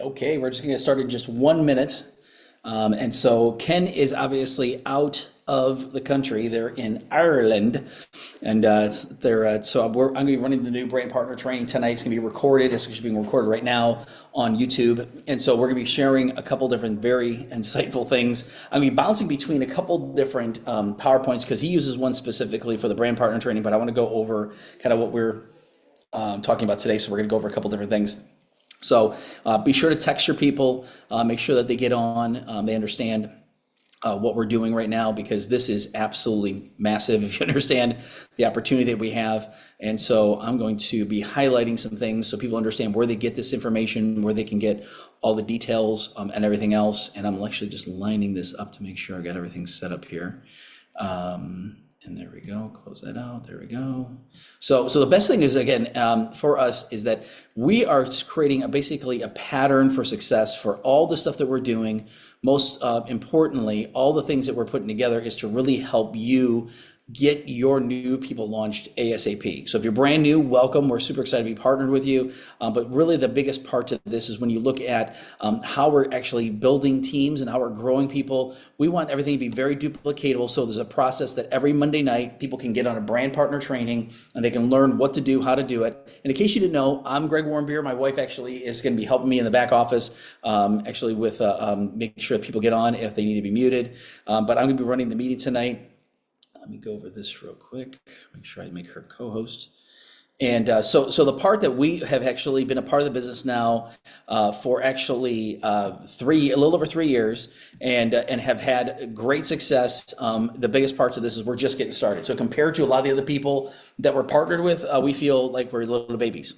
Okay, we're just going to get started in just 1 minute. And so Ken is obviously out of the country. They're in Ireland, and I'm going to be running the new brand partner training tonight. It's going to be recorded. It's actually being recorded right now on YouTube, and so we're going to be sharing a couple different very insightful things. I'm going to be bouncing between a couple different PowerPoints because he uses one specifically for the brand partner training, but I want to go over kind of what we're talking about today. So we're going to go over a couple different things. So be sure to text your people, make sure that they get on, they understand what we're doing right now, because this is absolutely massive if you understand the opportunity that we have. And so I'm going to be highlighting some things so people understand where they get this information, where they can get all the details and everything else. And I'm actually just lining this up to make sure I got everything set up here. And there we go, close that out, there we go. So the best thing is, again, for us is that we are creating basically a pattern for success for all the stuff that we're doing. Most importantly, all the things that we're putting together is to really help you get your new people launched ASAP. So if you're brand new, welcome. We're super excited to be partnered with you. But really the biggest part to this is when you look at how we're actually building teams and how we're growing people. We want everything to be very duplicatable. So there's a process that every Monday night people can get on a brand partner training and they can learn what to do, how to do it. And in case you didn't know, I'm Greg Warmbier. My wife actually is going to be helping me in the back office, actually with making sure that people get on if they need to be muted. But I'm going to be running the meeting tonight. Let me go over this real quick, make sure I make her co-host. And so the part that we have actually been a part of the business now for actually a little over 3 years, and have had great success. The biggest part of this is we're just getting started. So compared to a lot of the other people that we're partnered with, we feel like we're little babies.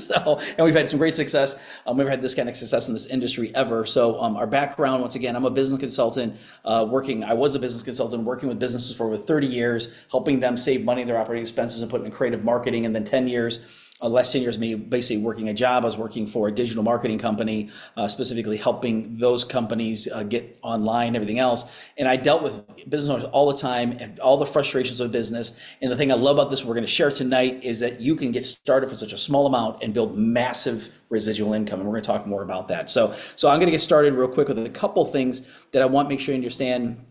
And we've had some great success. We've never had this kind of success in this industry ever. So our background, once again, I'm a business consultant I was a business consultant working with businesses for over 30 years, helping them save money in their operating expenses and putting in creative marketing. And then 10 years, last 10 years, me basically working a job. I was working for a digital marketing company, specifically helping those companies get online, everything else. And I dealt with business owners all the time and all the frustrations of business. And the thing I love about this we're going to share tonight is that you can get started for such a small amount and build massive residual income. And we're going to talk more about that. So I'm going to get started real quick with a couple things that I want to make sure you understand.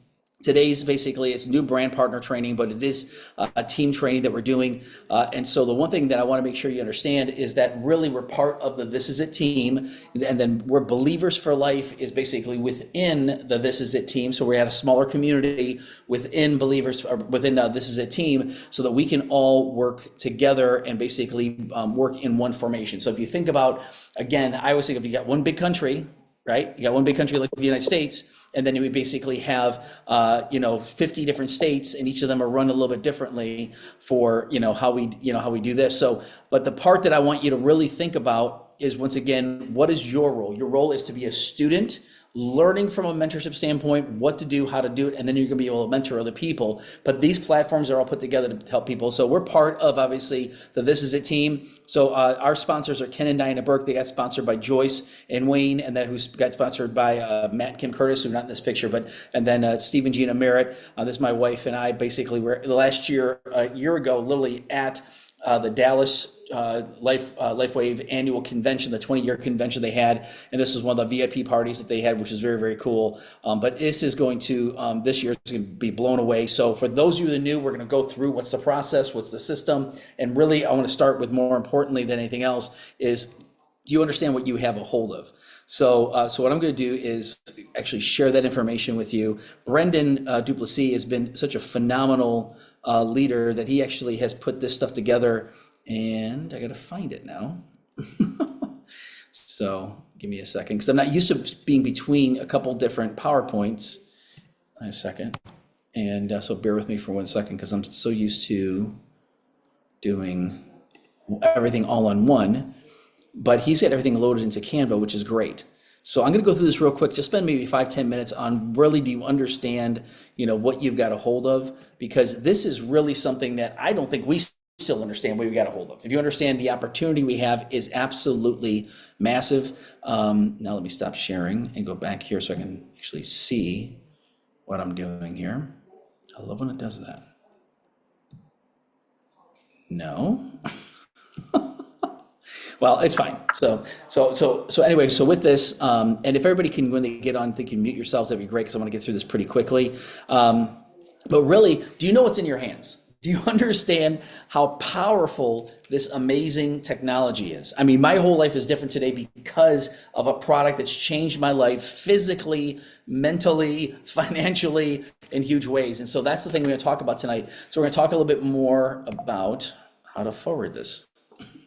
Today's basically, it's new brand partner training, but it is a team training that we're doing. And so the one thing that I want to make sure you understand is that really we're part of the This Is It team. And then we're Believers for Life is basically within the This Is It team. So we're at a smaller community within Believers, or within This Is It team, so that we can all work together and basically work in one formation. So if you think about, again, I always think if you got one big country, right? You got one big country like the United States, and then we basically have 50 different states, and each of them are run a little bit differently for how we do this. So, but the part that I want you to really think about is, once again, what is your role? Your role is to be a student, learning from a mentorship standpoint, what to do, how to do it, and then you're going to be able to mentor other people. But these platforms are all put together to help people. So we're part of, obviously, the This Is It team. So our sponsors are Ken and Diana Burke. They got sponsored by Joyce and Wayne, and then who's got sponsored by Matt and Kim Curtis, who's not in this picture, and then Steve and Gina Merritt. This is my wife and I. Basically, we're last year, a year ago, literally at the Dallas Lifewave annual convention, the 20-year convention they had, and this was one of the VIP parties that they had, which is very, very cool. But this is going to, this year is going to be blown away. So for those of you that are new, we're going to go through what's the process, what's the system, and really I want to start with, more importantly than anything else, is do you understand what you have a hold of? So what I'm going to do is actually share that information with you. Brendan Duplessis has been such a phenomenal leader that he actually has put this stuff together, and I got to find it now. So give me a second, because I'm not used to being between a couple different PowerPoints. A second. And so bear with me for 1 second, because I'm so used to doing everything all on one. But he's got everything loaded into Canva, which is great. So I'm going to go through this real quick, just spend maybe 5-10 minutes on really, do you understand, what you've got a hold of? Because this is really something that I don't think we still understand what we've got a hold of. If you understand the opportunity we have is absolutely massive. Now let me stop sharing and go back here so I can actually see what I'm doing here. I love when it does that. No. Well, it's fine. So anyway, so with this, and if everybody can, when they get on, they can mute yourselves, that'd be great, because I want to get through this pretty quickly. But really, do you know what's in your hands? Do you understand how powerful this amazing technology is? I mean, my whole life is different today because of a product that's changed my life physically, mentally, financially, in huge ways. And so that's the thing we're going to talk about tonight. So we're going to talk a little bit more about how to forward this.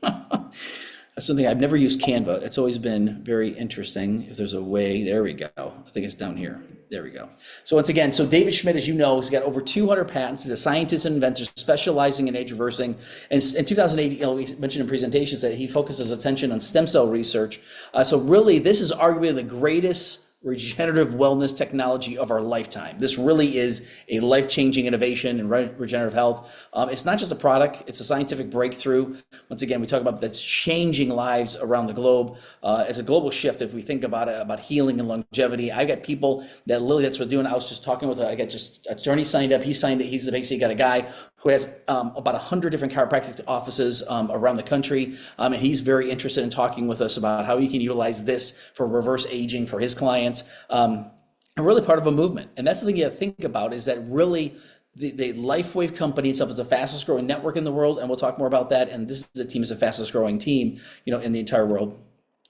That's something I've never used Canva. It's always been very interesting. If there's a way, there we go. I think it's down here. There we go. So once again, so David Schmidt, as you know, has got over 200 patents. He's a scientist and inventor specializing in age reversing. And in 2008, we mentioned in presentations that he focuses attention on stem cell research. So really, this is arguably the greatest regenerative wellness technology of our lifetime. This really is a life-changing innovation in regenerative health. It's not just a product, it's a scientific breakthrough. Once again, we talk about that's changing lives around the globe. It's a global shift if we think about it, about healing and longevity. I've got people that literally, that's what they're doing. I was just talking with, I got just attorney signed up, he signed it, he's basically got a guy who has about 100 different chiropractic offices around the country. And he's very interested in talking with us about how he can utilize this for reverse aging for his clients. And really part of a movement. And that's the thing you have to think about, is that really the Lifewave company itself is the fastest growing network in the world. And we'll talk more about that. And this is a team is the fastest growing team, in the entire world.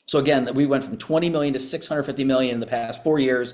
So again, we went from 20 million to 650 million in the past 4 years.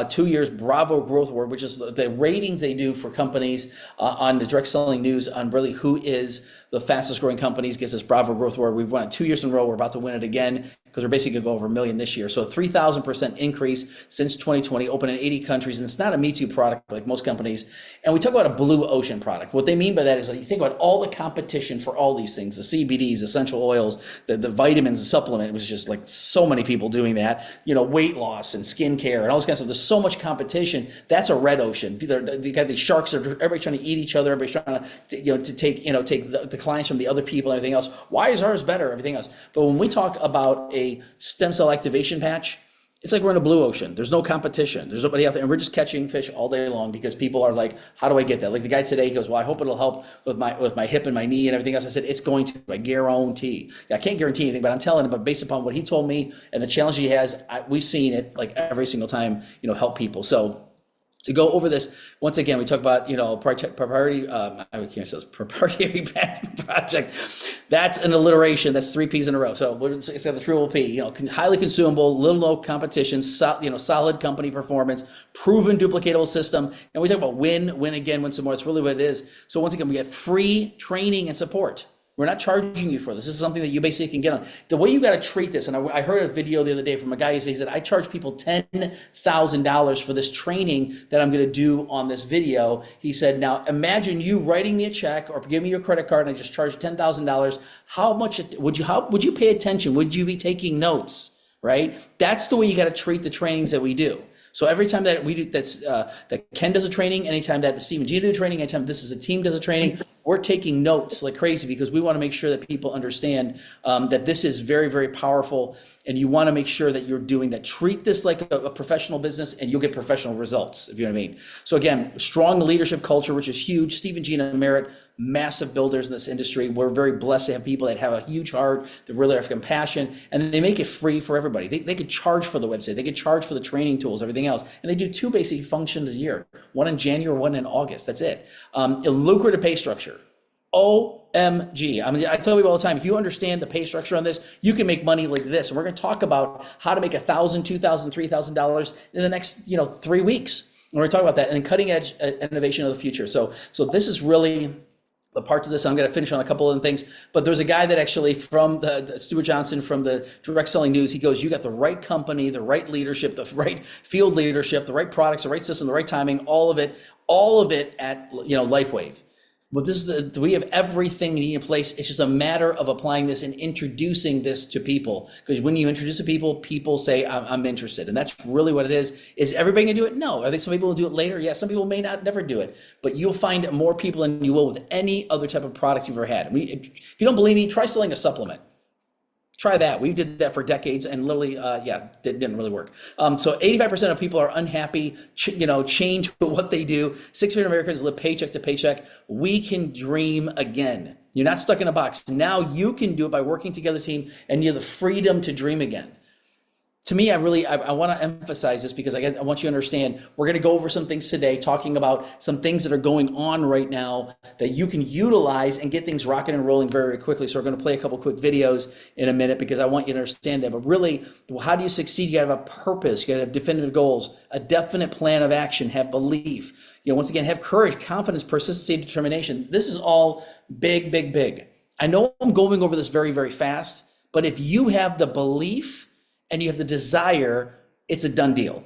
2 years Bravo Growth Award, which is the ratings they do for companies on the direct selling news on really who is the fastest growing companies, gets this Bravo Growth Award. We've won it 2 years in a row. We're about to win it again, because we're basically going to go over 1 million this year. So a 3,000% increase since 2020, open in 80 countries. And it's not a Me Too product like most companies. And we talk about a blue ocean product. What they mean by that is, like, you think about all the competition for all these things, the CBDs, essential oils, the vitamins, the supplement. It was just like so many people doing that, weight loss and skincare and all this kind of stuff. There's so much competition. That's a red ocean. You got these sharks, everybody's trying to eat each other. Everybody's trying to take the clients from the other people and everything else. Why is ours better? Everything else. But when we talk about a stem cell activation patch, it's like we're in a blue ocean. There's no competition. There's nobody out there, and we're just catching fish all day long because people are like, how do I get that? Like the guy today, he goes, well, I hope it'll help with my hip and my knee and everything else. I said, it's going to. I guarantee. I can't guarantee anything, but I'm telling him, but based upon what he told me and the challenge he has, we've seen it like every single time, help people. So to go over this, once again, we talk about, proprietary patent project. That's an alliteration. That's 3 P's in a row. So it's got the triple P, highly consumable, little low competition, solid company performance, proven duplicatable system. And we talk about win again, win some more. That's really what it is. So once again, we get free training and support. We're not charging you for this. This is something that you basically can get on. The way you got to treat this, and I heard a video the other day from a guy who said, I charge people $10,000 for this training that I'm going to do on this video. He said, now imagine you writing me a check or giving me your credit card and I just charge $10,000. How much would you pay attention? Would you be taking notes, right? That's the way you got to treat the trainings that we do. So every time that we do, that Ken does a training, anytime that Steve and Gina do a training, anytime this is a team does a training, we're taking notes like crazy because we want to make sure that people understand that this is very, very powerful. And you want to make sure that you're doing that. Treat this like a professional business and you'll get professional results, if you know what I mean. So again, strong leadership culture, which is huge. Steve and Gina Merritt, massive builders in this industry. We're very blessed to have people that have a huge heart, that really have compassion, and they make it free for everybody. They could charge for the website. They could charge for the training tools, everything else. And they do 2 basic functions a year, one in January, one in August. That's it. A lucrative pay structure. OMG. I mean, I tell people all the time, if you understand the pay structure on this, you can make money like this. And we're going to talk about how to make $1,000, $2,000, $3,000 in the next 3 weeks. And we're going to talk about that and cutting edge innovation of the future. So this is really the parts of this. I'm going to finish on a couple of things, but there's a guy that actually from the Stuart Johnson from the direct selling news, he goes, you got the right company, the right leadership, the right field leadership, the right products, the right system, the right timing, all of it at Lifewave. Well, we have everything in place. It's just a matter of applying this and introducing this to people. Because when you introduce it to people, people say, I'm interested. And that's really what it is. Is everybody gonna do it? No. I think some people will do it later. Yeah, some people may never do it. But you'll find more people than you will with any other type of product you've ever had. If you don't believe me, try selling a supplement. Try that. We did that for decades, and literally, yeah, didn't really work. So 85% of people are unhappy, change what they do. 6 million Americans live paycheck to paycheck. We can dream again. You're not stuck in a box. Now you can do it by working together, team, and you have the freedom to dream again. To me, I want to emphasize this because I want you to understand we're going to go over some things today, talking about some things that are going on right now that you can utilize and get things rocking and rolling very, very quickly. So we're going to play a couple quick videos in a minute because I want you to understand that. But really, how do you succeed? You got to have a purpose. You got to have definitive goals, a definite plan of action, have belief. Once again, have courage, confidence, persistency, determination. This is all big, big, big. I know I'm going over this very, very fast, but if you have the belief and you have the desire, it's a done deal.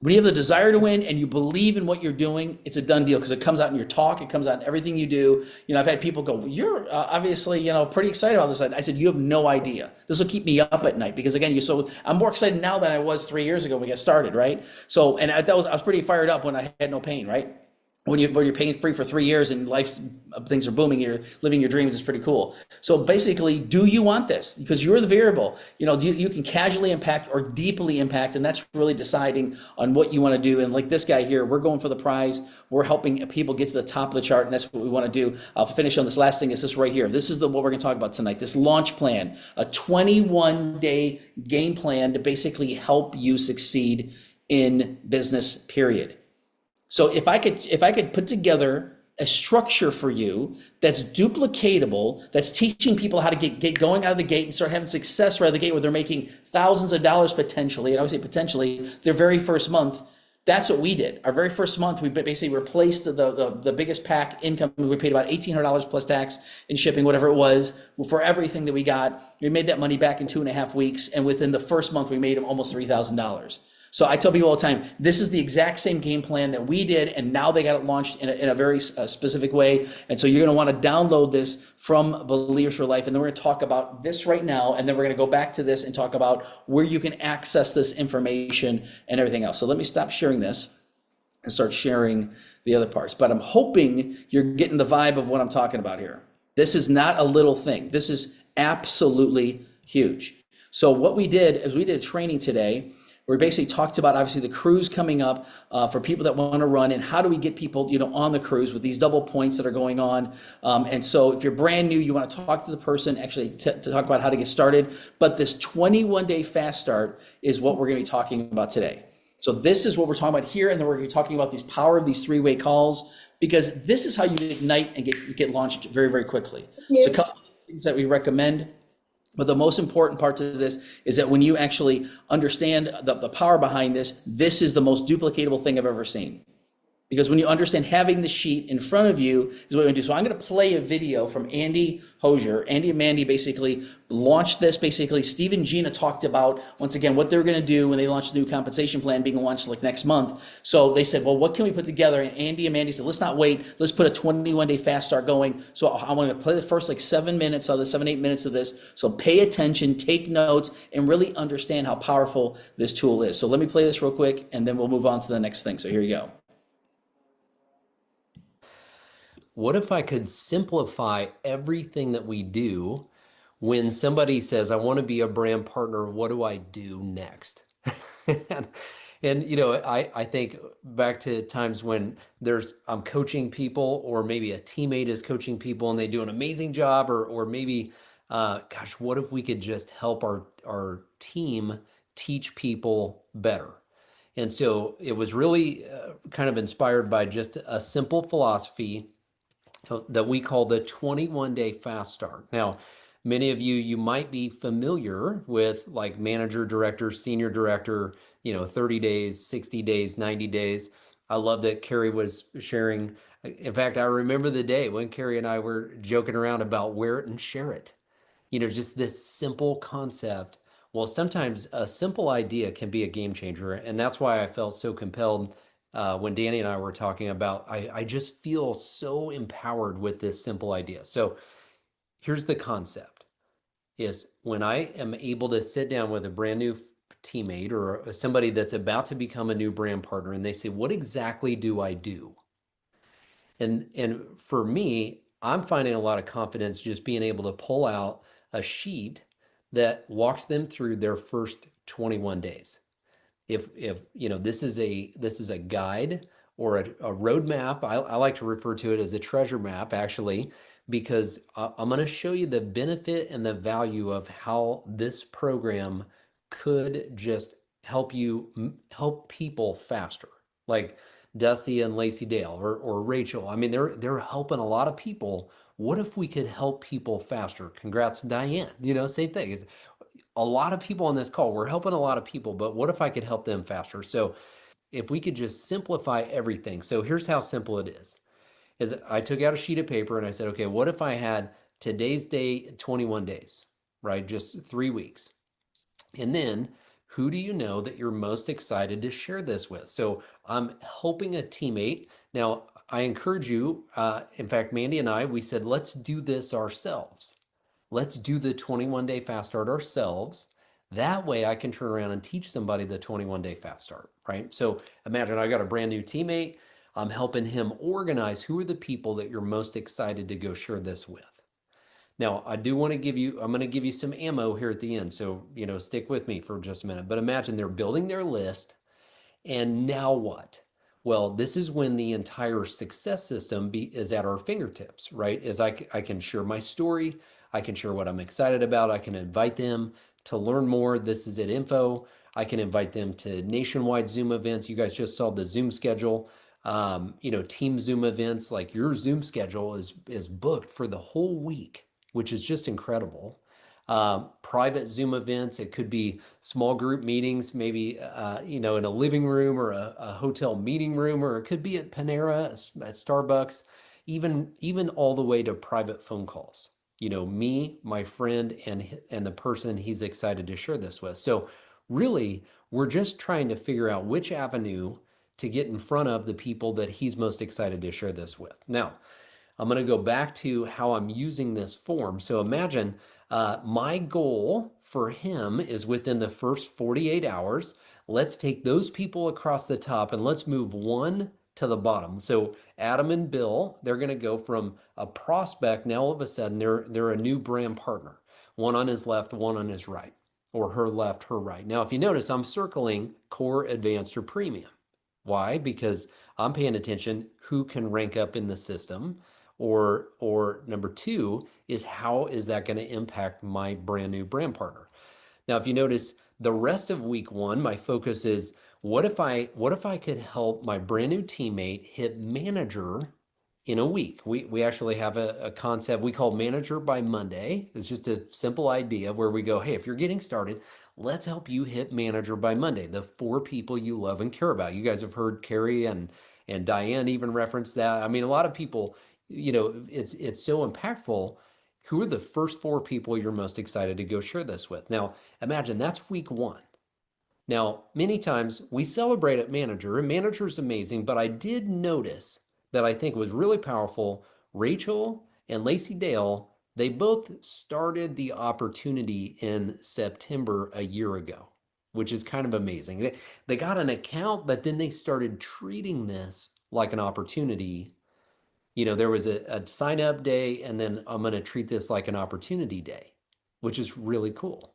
When you have the desire to win and you believe in what you're doing, it's a done deal because it comes out in your talk, it comes out in everything you do. I've had people go, "You're obviously, pretty excited about this." I said, "You have no idea. This will keep me up at night because again, I'm more excited now than I was 3 years ago when we got started, right?" So, and I was pretty fired up when I had no pain, right? When you're paying free for 3 years and life things are booming, you're living your dreams, is pretty cool. So basically, do you want this? Because you're the variable. You can casually impact or deeply impact, and that's really deciding on what you want to do. And like this guy here, we're going for the prize. We're helping people get to the top of the chart, and that's what we want to do. I'll finish on this last thing. Is this right here? This is what we're going to talk about tonight. This launch plan, a 21-day game plan to basically help you succeed in business. Period. So if I could put together a structure for you that's duplicatable, that's teaching people how to get going out of the gate and start having success right out of the gate where they're making thousands of dollars potentially, and I would say potentially, their very first month, that's what we did. Our very first month, we basically replaced the biggest pack income. We paid about $1,800 plus tax and shipping, whatever it was, for everything that we got. We made that money back in 2.5 weeks, and within the first month, we made almost $3,000. So I tell people all the time, this is the exact same game plan that we did, and now they got it launched in a very specific way. And so you're going to want to download this from Believers for Life, and then we're going to talk about this right now, and then we're going to go back to this and talk about where you can access this information and everything else. So let me stop sharing this and start sharing the other parts. But I'm hoping you're getting the vibe of what I'm talking about here. This is not a little thing. This is absolutely huge. So what we did is we did a training today. We basically talked about obviously the cruise coming up for people that want to run, and how do we get people on the cruise with these double points that are going on. And so if you're brand new, you want to talk to the person actually to talk about how to get started. But this 21-day fast start is what we're going to be talking about today. So this is what we're talking about here, and then we're going to be talking about these power of these three-way calls, because this is how you ignite and get launched very, very quickly. Yeah. So a couple of things that we recommend. But the most important part to this is that when you actually understand the power behind this, this is the most duplicatable thing I've ever seen. Because when you understand having the sheet in front of you is what we're going to do. So I'm going to play a video from Andy Hosier. Andy and Mandy basically launched this. Basically, Steve and Gina talked about, once again, what they're going to do when they launch the new compensation plan being launched like next month. So they said, well, what can we put together? And Andy and Mandy said, let's not wait. Let's put a 21-day fast start going. So I'm going to play the first 7 minutes of this, 7-8 minutes of this. So pay attention, take notes, and really understand how powerful this tool is. So let me play this real quick, and then we'll move on to the next thing. So here you go. What if I could simplify everything that we do? When somebody says, I want to be a brand partner, what do I do next? And I think back to times when I'm coaching people, or maybe a teammate is coaching people and they do an amazing job, or maybe, gosh, what if we could just help our team teach people better? And so it was really kind of inspired by just a simple philosophy that we call the 21-day fast start. Now, many of you might be familiar with like manager, director, senior director, 30 days, 60 days, 90 days. I love that Carrie was sharing. In fact, I remember the day when Carrie and I were joking around about wear it and share it. Just this simple concept. Well, sometimes a simple idea can be a game changer. And that's why I felt so compelled when Danny and I were talking about, I just feel so empowered with this simple idea. So here's the concept is when I am able to sit down with a brand new teammate or somebody that's about to become a new brand partner, and they say, what exactly do I do? And for me, I'm finding a lot of confidence just being able to pull out a sheet that walks them through their first 21 days. If this is a guide or a roadmap. I like to refer to it as a treasure map, actually, because I'm going to show you the benefit and the value of how this program could just help people faster, like Dusty and Lacey Dale or Rachel. I mean, they're helping a lot of people. What if we could help people faster? Congrats, Diane. Same thing. Is a lot of people on this call. We're helping a lot of people, but what if I could help them faster? So if we could just simplify everything. So here's how simple it is I took out a sheet of paper and I said, okay, what if I had today's day, 21 days, right? Just 3 weeks. And then who do you know that you're most excited to share this with? So I'm helping a teammate. Now, I encourage you, in fact, Mandy and I, we said, let's do this ourselves. Let's do the 21-day fast start ourselves. That way I can turn around and teach somebody the 21-day fast start, right? So imagine I got a brand new teammate. I'm helping him organize who are the people that you're most excited to go share this with. Now, I do want to I'm going to give you some ammo here at the end. So, stick with me for just a minute. But imagine they're building their list. And now what? Well, this is when the entire success system is at our fingertips, right? As I can share my story, I can share what I'm excited about, I can invite them to learn more. This is at info. I can invite them to nationwide Zoom events. You guys just saw the Zoom schedule. Team Zoom events, like your Zoom schedule is booked for the whole week, which is just incredible. Private Zoom events. It could be small group meetings, maybe in a living room or a hotel meeting room, or it could be at Panera, at Starbucks, even all the way to private phone calls. Me, my friend, and the person he's excited to share this with. So really, we're just trying to figure out which avenue to get in front of the people that he's most excited to share this with. Now, I'm going to go back to how I'm using this form. So imagine my goal for him is within the first 48 hours. Let's take those people across the top and let's move one to the bottom. So Adam and Bill, they're going to go from a prospect. Now all of a sudden they're a new brand partner. One on his left, one on his right, or her left, her right. Now, if you notice, I'm circling core, advanced, or premium. Why? Because I'm paying attention who can rank up in the system, or number two is how is that going to impact my brand new brand partner. Now, if you notice, the rest of week one, my focus is what if I could help my brand new teammate hit manager in a week. We actually have a concept we call manager by Monday. It's just a simple idea where we go, hey, if you're getting started, let's help you hit manager by Monday. The 4 people you love and care about. You guys have heard Carrie and Diane even reference that. I mean, a lot of people, it's so impactful. Who are the first 4 people you're most excited to go share this with? Now, imagine that's week one. Now, many times we celebrate at manager, and manager is amazing, but I did notice that I think was really powerful. Rachel and Lacey Dale, they both started the opportunity in September a year ago, which is kind of amazing. They got an account, but then they started treating this like an opportunity. There was a sign up day, and then I'm going to treat this like an opportunity day, which is really cool.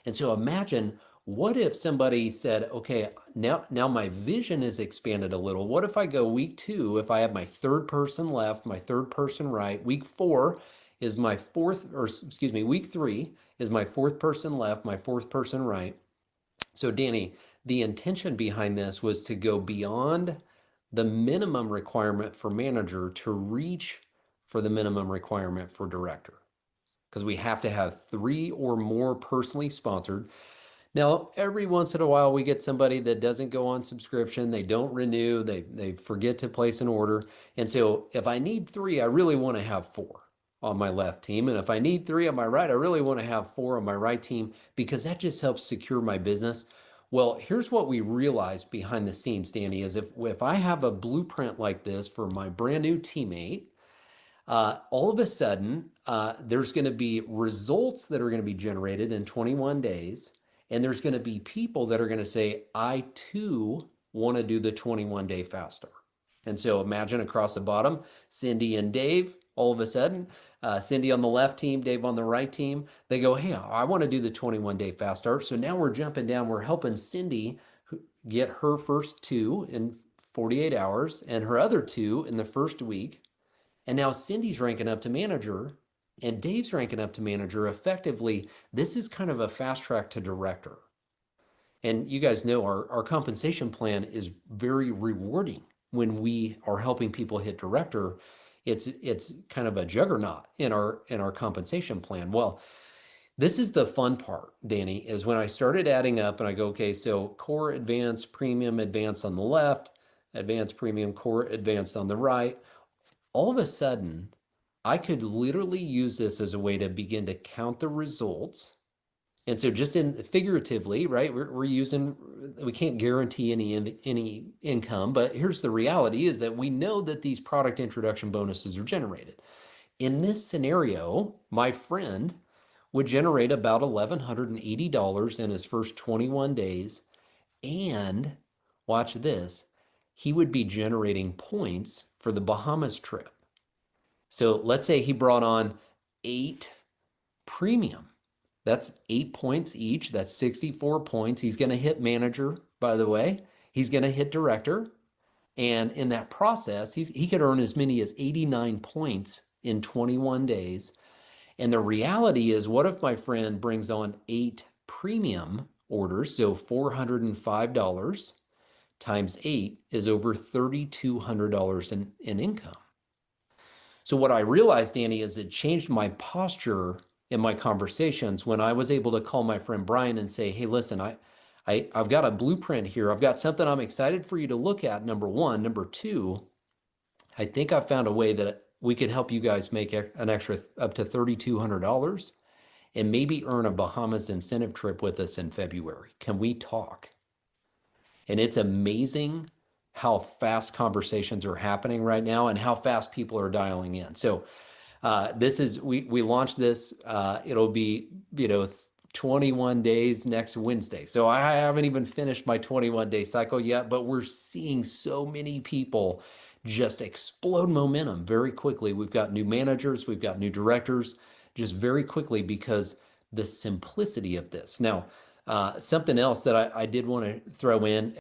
And so imagine what if somebody said, okay, now my vision is expanded a little. What if I go week 2, if I have my third person left, my third person right, week 4 is my fourth, or excuse me, week 3 is my fourth person left, my fourth person right. So Danny, the intention behind this was to go beyond the minimum requirement for manager to reach for the minimum requirement for director, because we have to have 3 or more personally sponsored. Now, every once in a while, we get somebody that doesn't go on subscription. They don't renew. They forget to place an order. And so if I need 3, I really want to have 4 on my left team. And if I need 3 on my right, I really want to have 4 on my right team, because that just helps secure my business. Well, here's what we realized behind the scenes, Danny, is if I have a blueprint like this for my brand new teammate, all of a sudden, there's going to be results that are going to be generated in 21 days. And there's going to be people that are going to say, I too want to do the 21-day fast start. And so imagine across the bottom, Cindy and Dave, all of a sudden, Cindy on the left team, Dave on the right team, they go, hey, I want to do the 21-day fast start. So now we're jumping down, we're helping Cindy get her first 2 in 48 hours and her other 2 in the first week. And now Cindy's ranking up to manager and Dave's ranking up to manager. Effectively, this is kind of a fast track to director. And you guys know our compensation plan is very rewarding when we are helping people hit director. It's kind of a juggernaut in our compensation plan. Well, this is the fun part, Danny, is when I started adding up and I go, okay, so core, advanced, premium, advanced on the left, advanced, premium, core, advanced on the right. All of a sudden, I could literally use this as a way to begin to count the results. And so just in figuratively, right, we can't guarantee any income, but here's the reality is that we know that these product introduction bonuses are generated. In this scenario, my friend would generate about $1,180 in his first 21 days. And watch this, he would be generating points for the Bahamas trip. So let's say he brought on 8 premium. That's 8 points each. That's 64 points. He's going to hit manager, by the way. He's going to hit director. And in that process, he could earn as many as 89 points in 21 days. And the reality is, what if my friend brings on 8 premium orders? So $405 times 8 is over $3,200 in income. So what I realized, Danny, is it changed my posture in my conversations when I was able to call my friend Brian and say, hey, listen, I've got a blueprint here. I've got something I'm excited for you to look at, number one. Number two, I think I found a way that we could help you guys make an extra up to $3,200 and maybe earn a Bahamas incentive trip with us in February. Can we talk? And it's amazing how fast conversations are happening right now and how fast people are dialing in. So we launched this. It'll be 21 days next Wednesday. So I haven't even finished my 21-day cycle yet, but we're seeing so many people just explode momentum very quickly. We've got new managers, we've got new directors, just very quickly because the simplicity of this. Now, something else that I did want to throw in.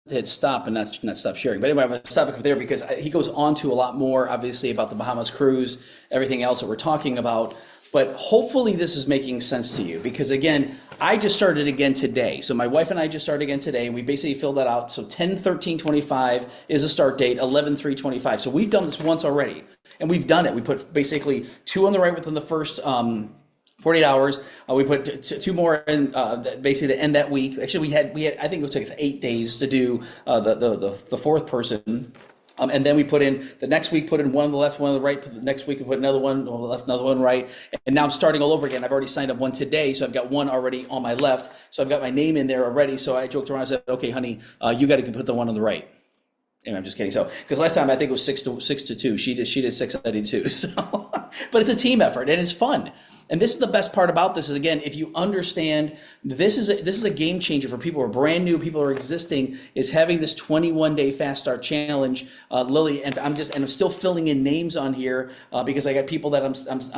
Hit stop and not stop sharing. But anyway, I'm going to stop it there because he goes on to a lot more, obviously, about the Bahamas cruise, everything else that we're talking about. But hopefully this is making sense to you because, again, I just started again today. So my wife and I just started again today, and we basically filled that out. So 10/13/25 is a start date, 11/3/25. So we've done this once already, and we've done it. We put basically 2 on the right within the first 48 hours. We put 2 more in basically to end that week. Actually, we had I think it would take us 8 days to do the fourth person. And then we put in the next week, put in 1 on the left, 1 on the right. The next week, we put another 1 on the left, another 1 right. And now I'm starting all over again. I've already signed up 1 today, so I've got 1 already on my left. So I've got my name in there already. So I joked around and said, okay, honey, you got to put the 1 on the right. And I'm just kidding. So, because last time I think it was 6 to 2. She did 6, I did 2. So, but it's a team effort and it's fun. And this is the best part about this is, again, if you understand this is a game changer for people who are brand new, people who are existing, is having this 21-day fast start challenge, Lily. And I'm still filling in names on here because I got people that I'm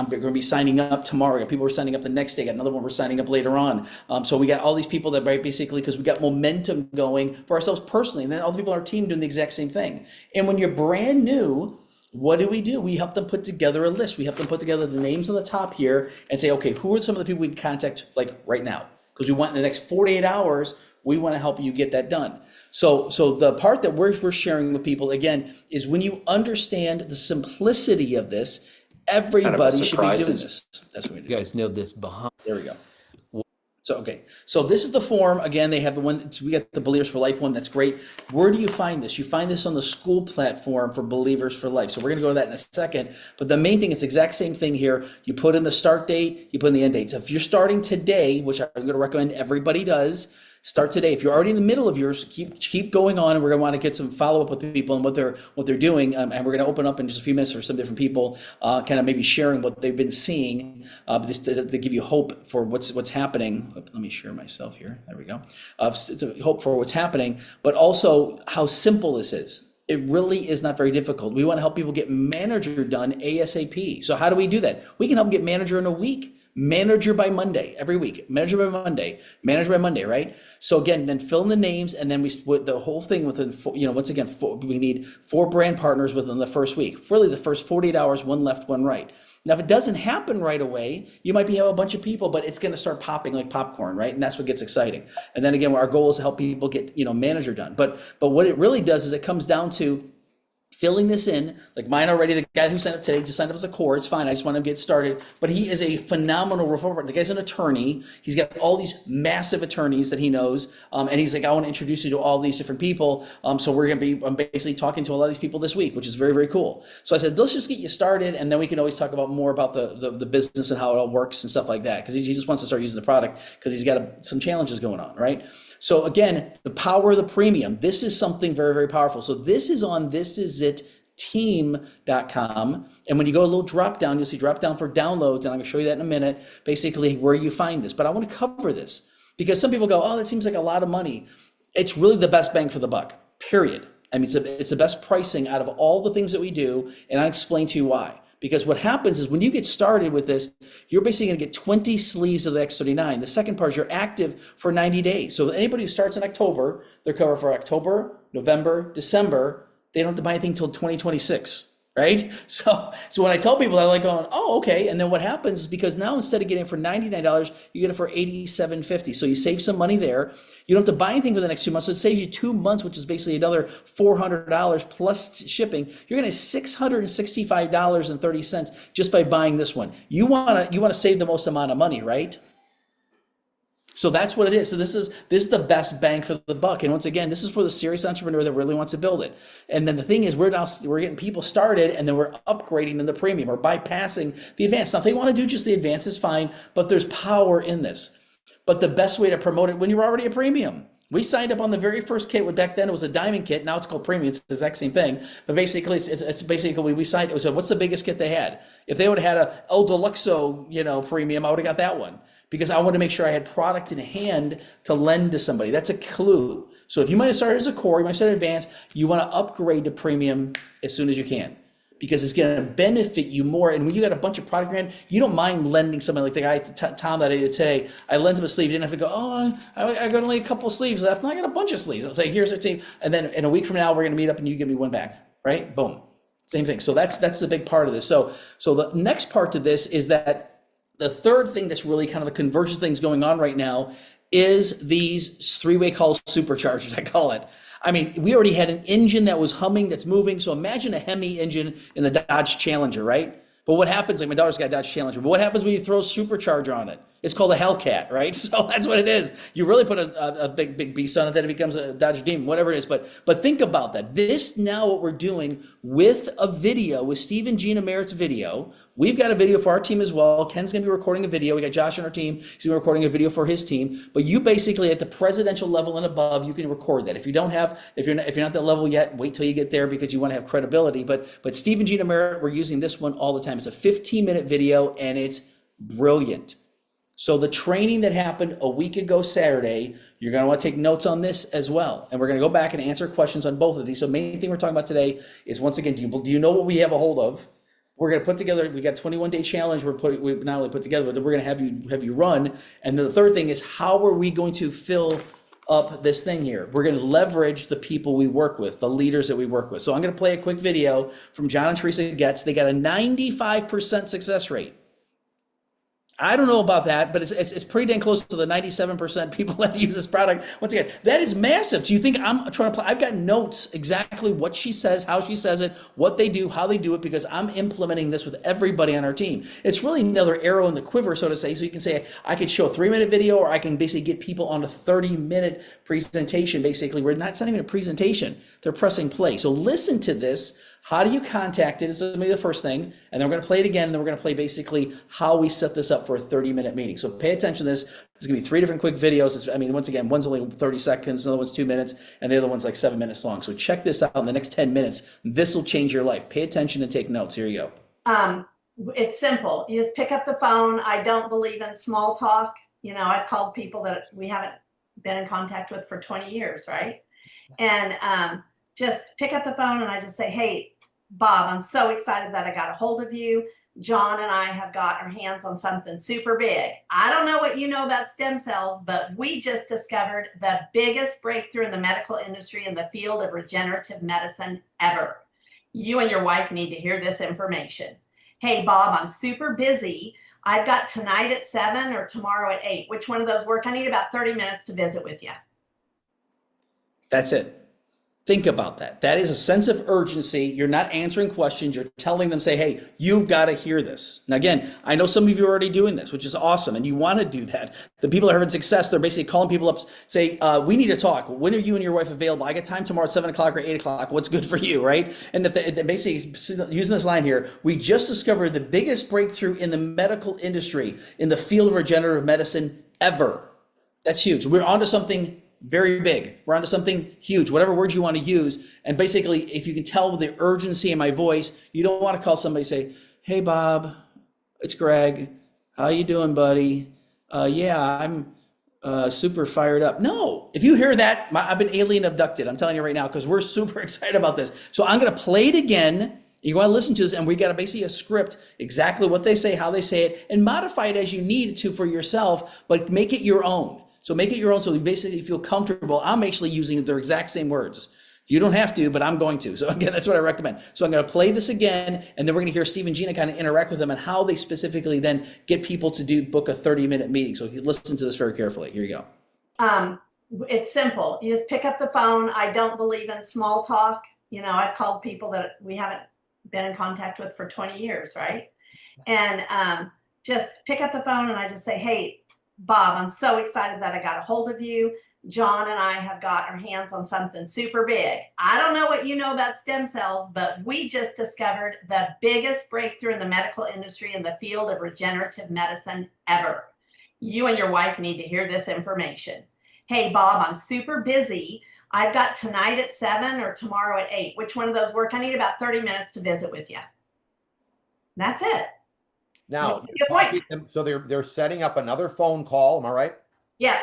going to be signing up tomorrow. I got people who are signing up the next day. I got another one we're signing up later on. So we got all these people that basically, because we got momentum going for ourselves personally, and then all the people on our team doing the exact same thing. And when you're brand new, what do? We help them put together a list. We help them put together the names on the top here and say, okay, who are some of the people we can contact like right now? Because we want in the next 48 hours, we want to help you get that done. So the part that we're sharing with people, again, is when you understand the simplicity of this, everybody should be doing this. That's what we do. You guys know this behind. There we go. So, okay. So this is the form. Again, they have the one, we got the Believers for Life one. That's great. Where do you find this? You find this on the school platform for Believers for Life. So we're going to go to that in a second. But the main thing, it's the exact same thing here. You put in the start date, you put in the end date. So if you're starting today, which I'm going to recommend everybody does, Start today. If you're already in the middle of yours, keep going on, and we're going to want to get some follow up with the people and what they're doing, and we're going to open up in just a few minutes for some different people, kind of maybe sharing what they've been seeing, just to give you hope for what's happening. Let me share myself here. There we go. To hope for what's happening, but also how simple this is. It really is not very difficult. We want to help people get manager done ASAP. So how do we do that? We can help get manager in a week. Manager by Monday, every week. Manager by Monday, right? So again, then fill in the names, and then the whole thing within, once again, we need 4 brand partners within the first week. Really, the first 48 hours, one left, one right. Now, if it doesn't happen right away, you might have a bunch of people, but it's going to start popping like popcorn, right? And that's what gets exciting. And then again, our goal is to help people get, manager done. But what it really does is it comes down to filling this in, like mine already. The guy who signed up today just signed up as a core. It's fine. I just want him to get started. But he is a phenomenal referral. The guy's an attorney. He's got all these massive attorneys that he knows. And he's like, I want to introduce you to all these different people. So I'm basically talking to a lot of these people this week, which is very, very cool. So I said, let's just get you started. And then we can always talk about more about the business and how it all works and stuff like that. Because he just wants to start using the product because he's got some challenges going on, right? So again, the power of the premium. This is something very, very powerful. So this is on thisisitteam.com. And when you go a little drop down, you'll see drop down for downloads. And I'm going to show you that in a minute, basically where you find this. But I want to cover this because some people go, oh, that seems like a lot of money. It's really the best bang for the buck, period. I mean, it's the best pricing out of all the things that we do. And I explain to you why. Because what happens is when you get started with this, you're basically going to get 20 sleeves of the X39. The second part is you're active for 90 days. So anybody who starts in October, they're covered for October, November, December. They don't have to buy anything until 2026, right? So when I tell people, they're like going, oh, okay. And then what happens is because now instead of getting it for $99, you get it for $87.50. So you save some money there. You don't have to buy anything for the next 2 months. So it saves you 2 months, which is basically another $400 plus shipping. You're going to $665.30 just by buying this one. You want to save the most amount of money, right? So that's what it is. So this is the best bang for the buck. And once again, this is for the serious entrepreneur that really wants to build it. And then the thing is, we're getting people started, and then we're upgrading them to premium or bypassing the advanced. Now, if they want to do just the advanced, is fine, but there's power in this. But the best way to promote it when you're already a premium. We signed up on the very first kit. Back then it was a diamond kit. Now it's called premium. It's the exact same thing. But basically, it's basically we signed. We said, what's the biggest kit they had? If they would have had a El Deluxo, premium, I would have got that one. Because I want to make sure I had product in hand to lend to somebody. That's a clue. So if you might have started as a core, you might have started advanced, you want to upgrade to premium as soon as you can. Because it's going to benefit you more. And when you got a bunch of product in hand, you don't mind lending somebody like the guy, Tom, that I did today. I lent him a sleeve. You didn't have to go, I got only a couple of sleeves left. No, I got a bunch of sleeves. I'll say, here's a team. And then in a week from now, we're going to meet up and you give me one back, right? Boom. Same thing. So that's the big part of this. So the next part to this is that the third thing that's really kind of a convergence things going on right now is these three-way call superchargers, I call it. I mean, we already had an engine that was humming, that's moving. So imagine a Hemi engine in the Dodge Challenger, right? But what happens, like my daughter's got a Dodge Challenger, but what happens when you throw a supercharger on it? It's called a Hellcat, right? So that's what it is. You really put a big beast on it, then it becomes a Dodge Demon, whatever it is. But think about that. This now what we're doing with a video, with Steve and Gina Merritt's video. We've got a video for our team as well. Ken's gonna be recording a video. We got Josh on our team. He's gonna be recording a video for his team. But you basically at the presidential level and above, you can record that. If you're not that level yet, wait till you get there because you want to have credibility. But Steve and Gina Merritt, we're using this one all the time. It's a 15-minute video and it's brilliant. So the training that happened a week ago Saturday, you're going to want to take notes on this as well. And we're going to go back and answer questions on both of these. So main thing we're talking about today is, once again, do you know what we have a hold of? We're going to put together, we got a 21-day challenge we not only put together, but we're going to have you run. And then the third thing is, how are we going to fill up this thing here? We're going to leverage the people we work with, the leaders that we work with. So I'm going to play a quick video from John and Teresa Getz. They got a 95% success rate. I don't know about that, but it's pretty dang close to the 97% people that use this product. Once again, that is massive. Do you think I'm trying to play? I've got notes exactly what she says, how she says it, what they do, how they do it, because I'm implementing this with everybody on our team. It's really another arrow in the quiver, so to say. So you can say, I could show a 3-minute video, or I can basically get people on a 30-minute presentation, basically, where it's not even a presentation. They're pressing play. So listen to this. How do you contact it? Is going to be the first thing. And then we're going to play it again. And then we're going to play basically how we set this up for a 30-minute meeting. So pay attention to this. There's going to be 3 different quick videos. Once again, one's only 30 seconds, another one's 2 minutes, and the other one's like 7 minutes long. So check this out in the next 10 minutes. This will change your life. Pay attention and take notes. Here you go. It's simple. You just pick up the phone. I don't believe in small talk. I've called people that we haven't been in contact with for 20 years, right? And just pick up the phone and I just say, hey, Bob, I'm so excited that I got a hold of you. John and I have got our hands on something super big. I don't know what you know about stem cells, but we just discovered the biggest breakthrough in the medical industry in the field of regenerative medicine ever. You and your wife need to hear this information. Hey, Bob, I'm super busy. I've got tonight at 7 or tomorrow at 8. Which one of those work? I need about 30 minutes to visit with you. That's it. Think about that. That is a sense of urgency. You're not answering questions. You're telling them, say, hey, you've got to hear this. Now, again, I know some of you are already doing this, which is awesome, and you want to do that. The people that are having success, they're basically calling people up, say, we need to talk. When are you and your wife available? I got time tomorrow at 7 o'clock or 8 o'clock. What's good for you, right? And if they basically, using this line here, we just discovered the biggest breakthrough in the medical industry in the field of regenerative medicine ever. That's huge. We're onto something very big. We're onto something huge, whatever word you want to use. And basically, if you can tell the urgency in my voice, you don't want to call somebody and say, hey, Bob, it's Greg. How you doing, buddy? Yeah, I'm super fired up. No, if you hear that, I've been alien abducted. I'm telling you right now, because we're super excited about this. So I'm going to play it again. You want to listen to this, and we got basically a script, exactly what they say, how they say it, and modify it as you need to for yourself, but make it your own. So make it your own so you basically feel comfortable. I'm actually using their exact same words. You don't have to, but I'm going to. So again, that's what I recommend. So I'm going to play this again, and then we're going to hear Steve and Gina kind of interact with them and how they specifically then get people to book a 30-minute meeting. So if you listen to this very carefully, here you go. It's simple. You just pick up the phone. I don't believe in small talk. I've called people that we haven't been in contact with for 20 years, right? And just pick up the phone and I just say, hey, Bob, I'm so excited that I got a hold of you. John and I have got our hands on something super big. I don't know what you know about stem cells, but we just discovered the biggest breakthrough in the medical industry in the field of regenerative medicine ever. You and your wife need to hear this information. Hey, Bob, I'm super busy. I've got tonight at 7 or tomorrow at 8. Which one of those work? I need about 30 minutes to visit with you. That's it. Now, so they're setting up another phone call. Am I right? Yeah.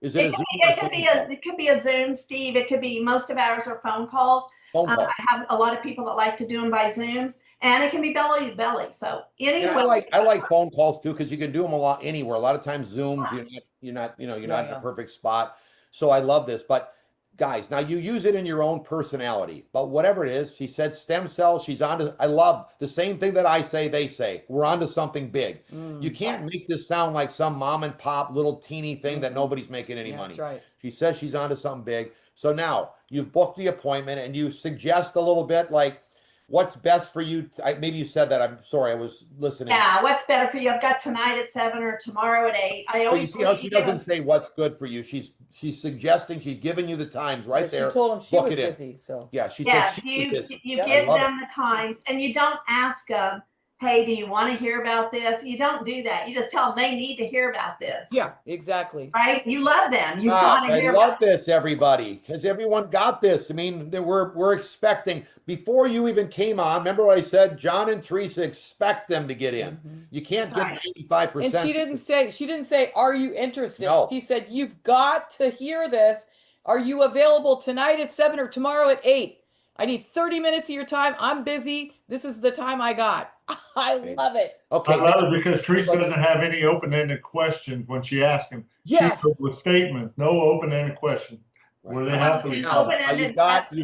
Is it a Zoom? It could be a Zoom, Steve. It could be, most of ours are phone calls. I have a lot of people that like to do them by Zooms, and it can be belly to belly. So anyway, yeah, I like phone calls too, because you can do them a lot anywhere. A lot of times Zooms, you're not in a perfect spot. So I love this, but guys, now you use it in your own personality, but whatever it is, she said stem cells, she's onto, I love the same thing that I say, they say, we're onto something big. You can't make this sound like some mom and pop little teeny thing that nobody's making any money. That's right. She says she's onto something big. So now you've booked the appointment and you suggest a little bit like, what's best for you? Maybe you said that. I'm sorry, I was listening. Yeah, what's better for you? I've got tonight at 7 or tomorrow at 8. I always you see how she doesn't say what's good for you. She's suggesting, she's giving you the times right there. She told him she was busy. So yeah, she said she was busy. You give them the times, and you don't ask them, hey, do you want to hear about this? You don't do that. You just tell them they need to hear about this. yeah, exactly. Right? You love them. You want to hear I love about this, everybody. Has everyone got this? I mean, we're expecting, before you even came on, remember what I said? John and Teresa expect them to get in. You can't get 95%. And she didn't say, are you interested? No. She said, you've got to hear this. Are you available tonight at 7 or tomorrow at 8? I need 30 minutes of your time. I'm busy. This is the time I got. I love it. Okay. I love it because Teresa doesn't have any open-ended questions when she asks him. Yes. She goes with statements, no open-ended questions. Where they have to be. You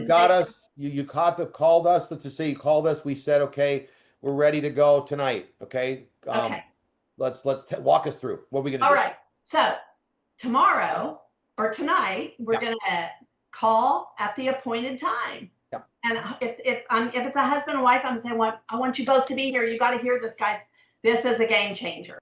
got us. You called us. Let's just say you called us. We said, okay, we're ready to go tonight. Okay. okay. Let's walk us through. What are we gonna do? All right. So tomorrow or tonight, we're gonna call at the appointed time. And if it's a husband and wife, I'm saying, I want you both to be here. You got to hear this, guys. This is a game changer.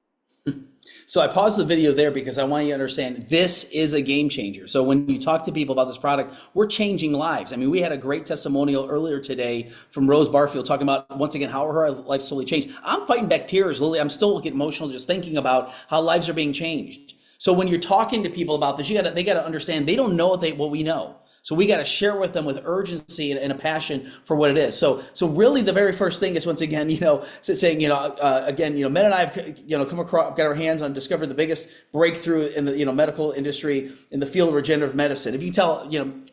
So I paused the video there because I want you to understand this is a game changer. So when you talk to people about this product, we're changing lives. I mean, we had a great testimonial earlier today from Rose Barfield talking about, once again, how her life's totally changed. I'm fighting back tears, Lily. I'm still getting emotional just thinking about how lives are being changed. So when you're talking to people about this, they got to understand they don't know what we know. So we got to share with them with urgency and a passion for what it is. So really the very first thing is, once again, saying, again, Men and I have, come across, got our hands on, discovered the biggest breakthrough in the, medical industry in the field of regenerative medicine. If you can tell,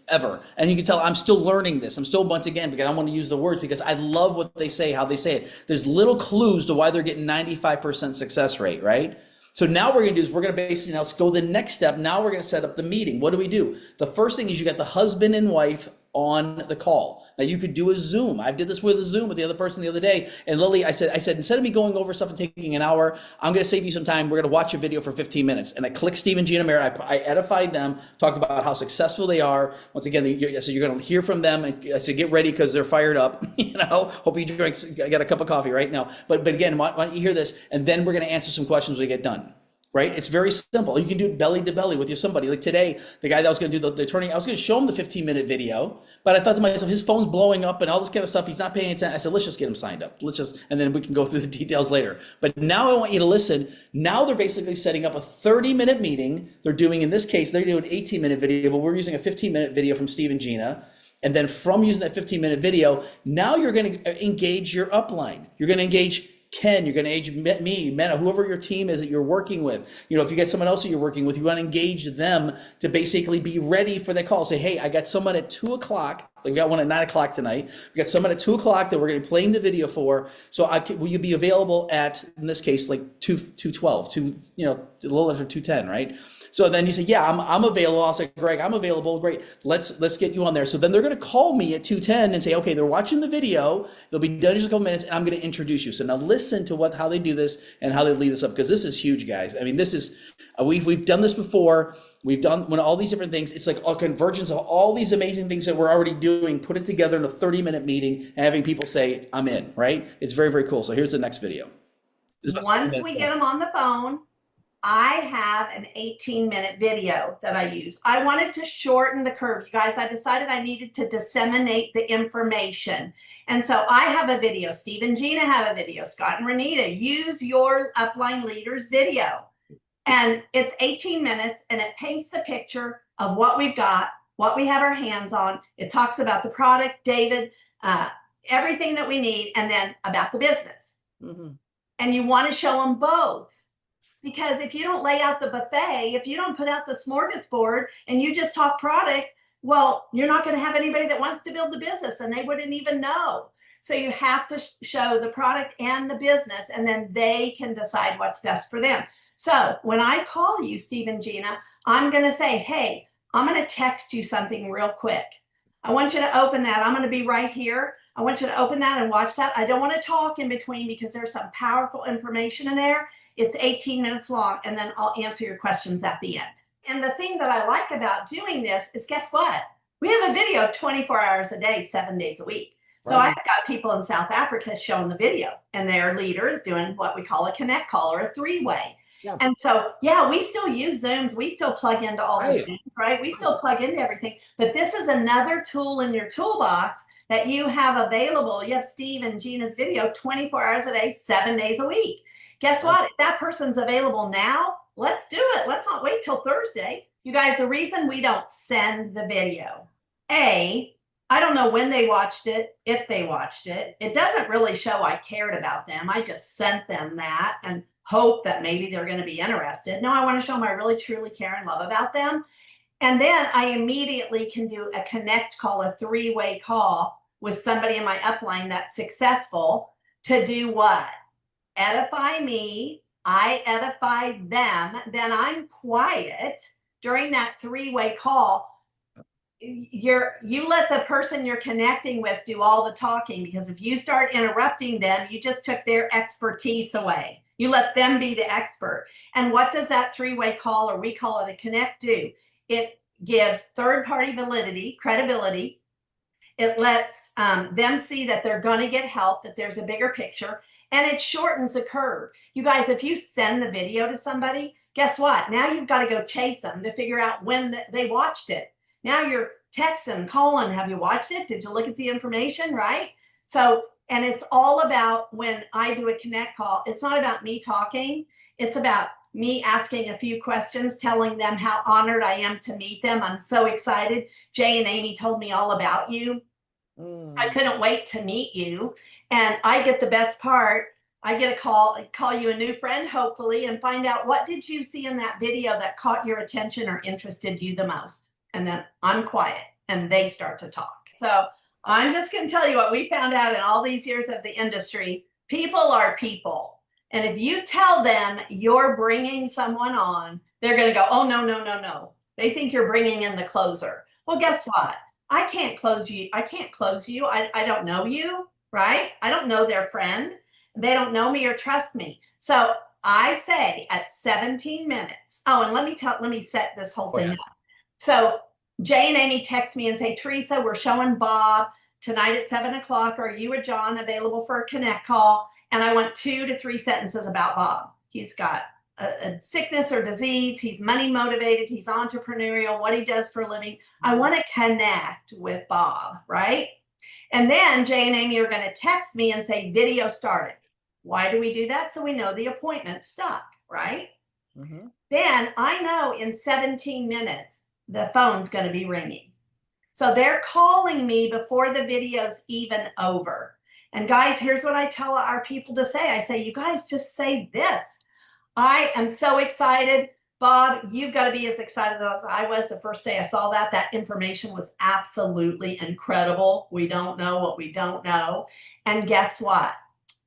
ever, and you can tell I'm still learning this. I'm still, once again, because I want to use the words because I love what they say, how they say it. There's little clues to why they're getting 95% success rate, right? So now what we're going to do is we're going to basically now go the next step. Now we're going to set up the meeting. What do? The first thing is you got the husband and wife on the call. Now you could do a Zoom. I did this with a Zoom with the other person the other day. And Lily, I said, instead of me going over stuff and taking an hour, I'm going to save you some time. We're going to watch a video for 15 minutes. And I clicked Steve and Gina Merritt. I edified them, talked about how successful they are. Once again, I said, you're going to hear from them. And I said, get ready because they're fired up. Hope you drink, I got a cup of coffee right now. But again, why don't you hear this? And then we're going to answer some questions when we get done. Right? It's very simple. You can do it belly to belly with somebody. Like today, the guy that was going to do the attorney, I was going to show him the 15-minute video, but I thought to myself, his phone's blowing up and all this kind of stuff. He's not paying attention. I said, let's just get him signed up. And then we can go through the details later. But now I want you to listen. Now they're basically setting up a 30-minute meeting. They're doing, in this case, they're doing an 18-minute video, but we're using a 15-minute video from Steve and Gina. And then from using that 15-minute video, now you're going to engage your upline. You're going to engage Ken, you're going to engage me, Mena, whoever your team is that you're working with. If you get someone else that you're working with, you want to engage them to basically be ready for that call. Say, hey, I got someone at 2 o'clock. Like we got one at 9 o'clock tonight. We got someone at 2 o'clock that we're going to be playing the video for. So will you be available at, in this case, like 2:12, a little after 2:10, right? So then you say, yeah, I'm available. I'll say, Greg, I'm available. Great. Let's get you on there. So then they're going to call me at 2:10 and say, okay, they're watching the video. They'll be done in just a couple minutes, and I'm going to introduce you. So now listen to how they do this and how they lead us up, because this is huge, guys. I mean, this is we've done this before. We've done all these different things. It's like a convergence of all these amazing things that we're already doing, put it together in a 30-minute meeting and having people say, I'm in, right? It's very, very cool. So here's the next video. Once we get them on the phone, I have an 18-minute video that I use. I wanted to shorten the curve, you guys. I decided I needed to disseminate the information. And so I have a video. Steve and Gina have a video. Scott and Renita, use your upline leaders video. And it's 18 minutes and it paints the picture of what we've got, what we have our hands on. It talks about the product, David, everything that we need, and then about the business. Mm-hmm. And you want to show them both. Because if you don't lay out the buffet, if you don't put out the smorgasbord and you just talk product, well, you're not going to have anybody that wants to build the business and they wouldn't even know. So you have to show the product and the business, and then they can decide what's best for them. So when I call you, Steve and Gina, I'm going to say, hey, I'm going to text you something real quick. I want you to open that. I'm going to be right here. I want you to open that and watch that. I don't want to talk in between because there's some powerful information in there. It's 18 minutes long, and then I'll answer your questions at the end. And the thing that I like about doing this is, guess what? We have a video 24 hours a day, 7 days a week. So I've got people in South Africa showing the video, and their leader is doing what we call a connect call or a three-way. Yeah. And so, yeah, we still use Zooms. We still plug into all the Zooms, right? We still plug into everything. But this is another tool in your toolbox that you have available. You have Steve and Gina's video 24 hours a day, 7 days a week. Guess what? If that person's available now, let's do it. Let's not wait till Thursday. You guys, the reason we don't send the video, I don't know when they watched it, if they watched it. It doesn't really show I cared about them. I just sent them that and hope that maybe they're going to be interested. No, I want to show them I really, truly care and love about them. And then I immediately can do a connect call, a three-way call with somebody in my upline that's successful to do what? Edify me, I edify them, then I'm quiet during that three-way call. You let the person you're connecting with do all the talking, because if you start interrupting them, you just took their expertise away. You let them be the expert. And what does that three-way call, or we call it a connect, do? It gives third-party validity, credibility. It lets them see that they're going to get help, that there's a bigger picture. And it shortens the curve. You guys, if you send the video to somebody, guess what? Now you've got to go chase them to figure out when they watched it. Now you're texting, calling, have you watched it? Did you look at the information, right? So, and it's all about when I do a connect call, it's not about me talking. It's about me asking a few questions, telling them how honored I am to meet them. I'm so excited. Jay and Amy told me all about you. I couldn't wait to meet you. And I get the best part. I get a call you a new friend, hopefully, and find out what did you see in that video that caught your attention or interested you the most. And then I'm quiet and they start to talk. So I'm just going to tell you what we found out in all these years of the industry. People are people. And if you tell them you're bringing someone on, they're going to go, oh, no, no, no, no. They think you're bringing in the closer. Well, guess what? I can't close you. I can't close you. I don't know you, right? I don't know their friend. They don't know me or trust me. So I say at 17 minutes. Oh, and let me set this whole thing up. So Jay and Amy text me and say, Teresa, we're showing Bob tonight at 7 o'clock. Are you or John available for a connect call? And I want 2 to 3 sentences about Bob. He's got a sickness or disease. He's money motivated. He's entrepreneurial, what he does for a living. I want to connect with Bob, right? And then Jay and Amy are going to text me and say, video started. Why do we do that? So we know the appointment stuck, right? Mm-hmm. Then I know in 17 minutes, the phone's going to be ringing. So they're calling me before the video's even over. And guys, here's what I tell our people to say. I say, you guys just say this. I am so excited. Bob, you've got to be as excited as I was the first day I saw that. That information was absolutely incredible. We don't know what we don't know. And guess what?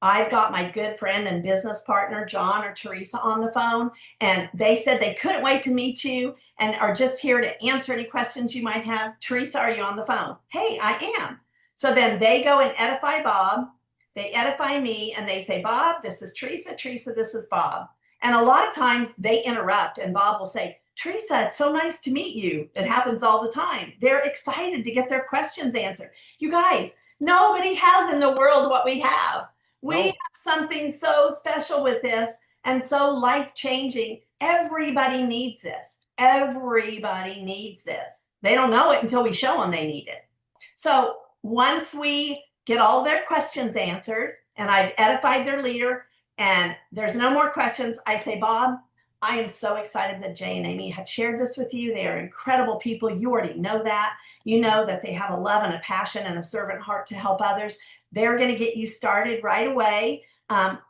I've got my good friend and business partner, John or Teresa, on the phone, and they said they couldn't wait to meet you and are just here to answer any questions you might have. Teresa, are you on the phone? Hey, I am. So then they go and edify Bob. They edify me and they say, Bob, this is Teresa. Teresa, this is Bob. And a lot of times they interrupt and Bob will say, Teresa, it's so nice to meet you. It happens all the time. They're excited to get their questions answered. You guys, nobody has in the world what we have. We have something so special with this and so life-changing. Everybody needs this. Everybody needs this. They don't know it until we show them they need it. So once we get all their questions answered and I've edified their leader and there's no more questions, I say, Bob, I am so excited that Jay and Amy have shared this with you. They are incredible people. You already know that. You know that they have a love and a passion and a servant heart to help others. They're going to get you started right away.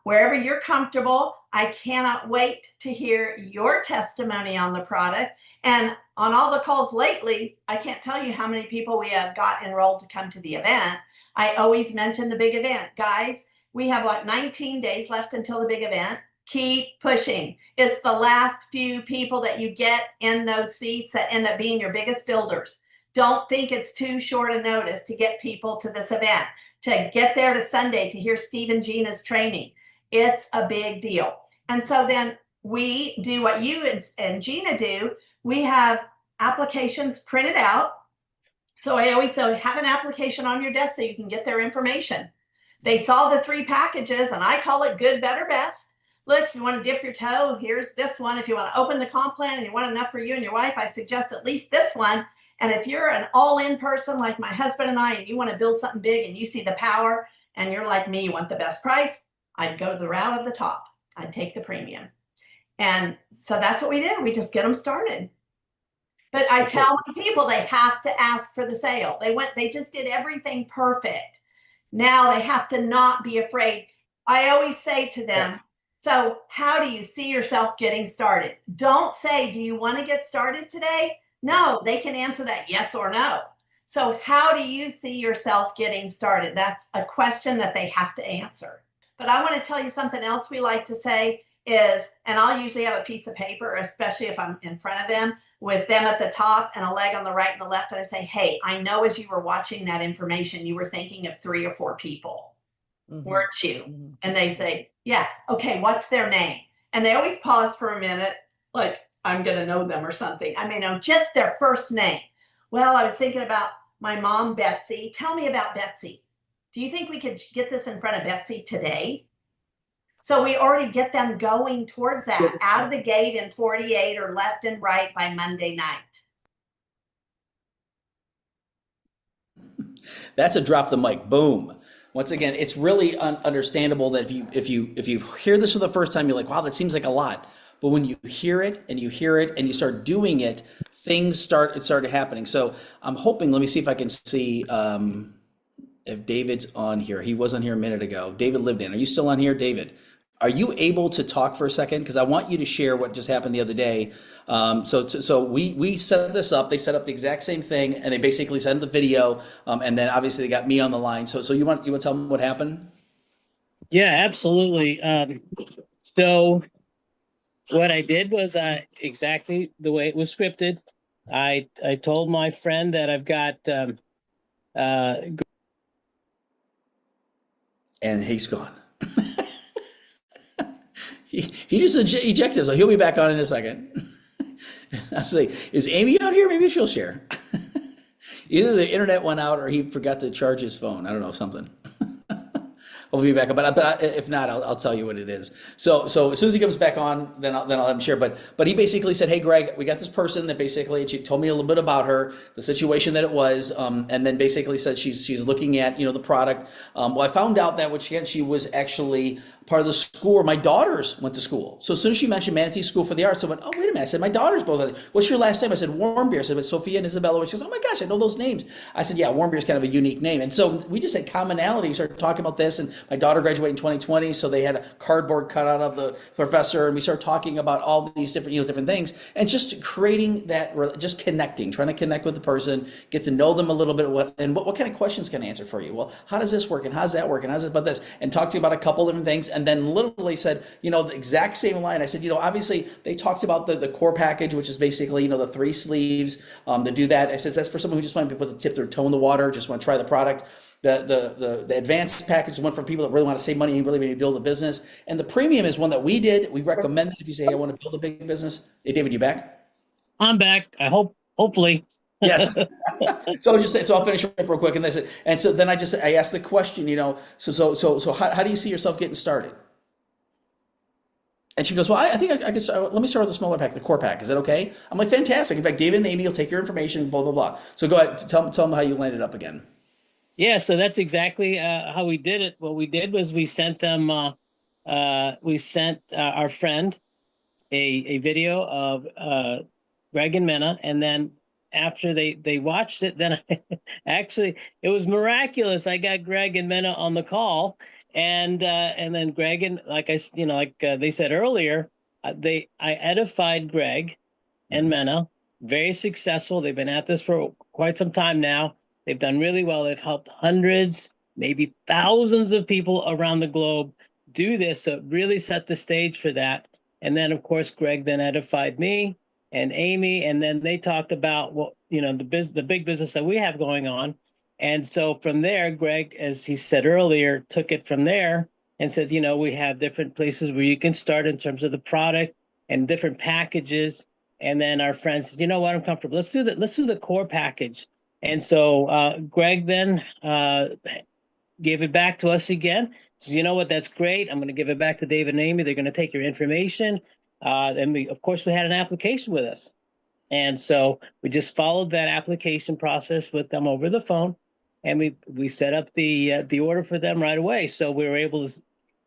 Wherever you're comfortable, I cannot wait to hear your testimony on the product. And on all the calls lately, I can't tell you how many people we have got enrolled to come to the event. I always mention the big event. Guys, we have 19 days left until the big event. Keep pushing. It's the last few people that you get in those seats that end up being your biggest builders. Don't think it's too short a notice to get people to this event, to get there to Sunday to hear Steve and Gina's training. It's a big deal. And so then we do what you and Gina do. We have applications printed out. So I always say have an application on your desk so you can get their information. They saw the 3 packages and I call it good, better, best. Look, if you want to dip your toe, here's this one. If you want to open the comp plan and you want enough for you and your wife, I suggest at least this one. And if you're an all-in person like my husband and I, and you want to build something big and you see the power and you're like me, you want the best price, I'd go to the route at the top. I'd take the premium. And so that's what we did. We just get them started. But I tell my people they have to ask for the sale. They just did everything perfect. Now they have to not be afraid. I always say to them, so how do you see yourself getting started? Don't say, do you want to get started today? No, they can answer that yes or no. So how do you see yourself getting started? That's a question that they have to answer. But I want to tell you something else we like to say is, and I'll usually have a piece of paper, especially if I'm in front of them, with them at the top and a leg on the right and the left. And I say, hey, I know as you were watching that information, you were thinking of 3 or 4 people, weren't you? And they say, yeah, okay, what's their name? And they always pause for a minute, like, I'm going to know them or something. I may know just their first name. Well, I was thinking about my mom, Betsy. Tell me about Betsy. Do you think we could get this in front of Betsy today? So we already get them going towards that out of the gate in 48 or left and right by Monday night. That's a drop the mic. Boom. Once again, it's really understandable that if you hear this for the first time, you're like, wow, that seems like a lot. But when you hear it and you start doing it, things started happening. So I'm hoping. Let me see if I can see if David's on here. He was on here a minute ago. David lived in. Are you still on here, David? Are you able to talk for a second? Because I want you to share what just happened the other day. So we set this up. They set up the exact same thing, and they basically sent the video, and then obviously they got me on the line. So you want to tell them what happened? Yeah, absolutely. So what I did was exactly the way it was scripted. I told my friend that I've got And he's gone. he just ejected, so he'll be back on in a second. I say, is Amy out here? Maybe she'll share. Either the internet went out or he forgot to charge his phone. I don't know, something. I'll be back up, but if not, I'll tell you what it is. So as soon as he comes back on, then I'll have him share. But he basically said, "Hey, Greg, we got this person that basically," and she told me a little bit about her, the situation that it was, and then basically said she's looking at the product. Well, I found out that what she was actually part of the school where my daughters went to school. So as soon as she mentioned Manatee School for the Arts, I went, oh, wait a minute. I said, my daughters both. What's your last name? I said, Warmbier. I said, Sophia and Isabella. She goes, oh my gosh, I know those names. I said, yeah, Warmbier is kind of a unique name. And so we just had commonality. We started talking about this, and my daughter graduated in 2020. So they had a cardboard cutout of the professor, and we started talking about all these different, different things, and just creating that, just connecting, trying to connect with the person, get to know them a little bit, what kind of questions can I answer for you? Well, how does this work? And how's that work? And how's it about this? And talk to you about a couple different things. And then literally said, the exact same line. I said, obviously they talked about the core package, which is basically, the 3 sleeves, to do that. I said, that's for someone who just want to put the tip their toe in the water, just want to try the product. The advanced package is one for people that really want to save money and really maybe build a business. And the premium is one that we did. We recommend that if you say, hey, I want to build a big business. Hey, David, you back? I'm back. Hopefully. Yes. So I'll finish up real quick. And so then I asked the question, so how do you see yourself getting started? And she goes, well, I think I could start. Let me start with the smaller pack, the core pack. Is that okay? I'm like, fantastic. In fact, David and Amy will take your information, blah, blah, blah. So go ahead, tell them how you landed up again. Yeah, so that's exactly how we did it. What we did was we sent them, our friend a video of Greg and Minna, and then after they watched it, then actually it was miraculous. I got Greg and Minna on the call, and then Greg and they said earlier, I edified Greg and Minna. Very successful. They've been at this for quite some time now. They've done really well. They've helped hundreds, maybe thousands of people around the globe do this. So it really set the stage for that. And then, of course, Greg then edified me and Amy, and then they talked about the big business that we have going on. And so from there, Greg, as he said earlier, took it from there and said, we have different places where you can start in terms of the product and different packages. And then our friend said, you know what, I'm comfortable. Let's do the core package. And so Greg then gave it back to us again. So you know what, that's great. I'm going to give it back to David and Amy. They're going to take your information. And we had an application with us. And so we just followed that application process with them over the phone. And we set up the order for them right away. So we were able to,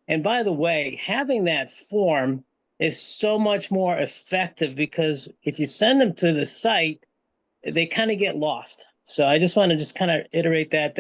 and by the way, having that form is so much more effective, because if you send them to the site, they kind of get lost. So I just want to just kind of iterate that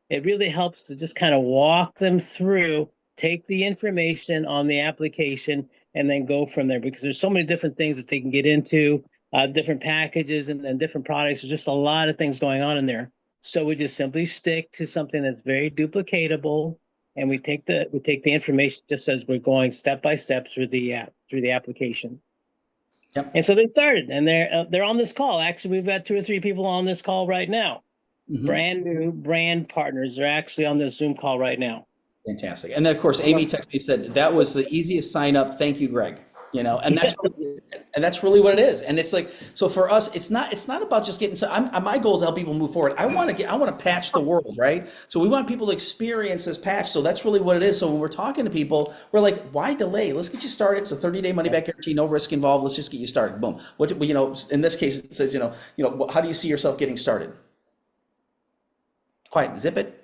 it really helps to just kind of walk them through, take the information on the application, and then go from there, because there's so many different things that they can get into, different packages and different products. There's just a lot of things going on in there. So we just simply stick to something that's very duplicatable, and we take the information just as we're going step by step through the application. Yep. And so they started, and they're on this call. Actually, we've got 2 or 3 people on this call right now. Mm-hmm. Brand new brand partners. They're actually on this Zoom call right now. Fantastic. And then, of course, Amy texted me, said that was the easiest sign up. Thank you, Greg. and that's really what it is. And it's like, so for us, it's not about just getting, my goal is to help people move forward. I want to patch the world, right? So we want people to experience this patch. So that's really what it is. So when we're talking to people, we're like, why delay? Let's get you started. It's a 30-day money back guarantee, no risk involved. Let's just get you started. Boom. What, in this case, it says, how do you see yourself getting started? Quiet, zip it.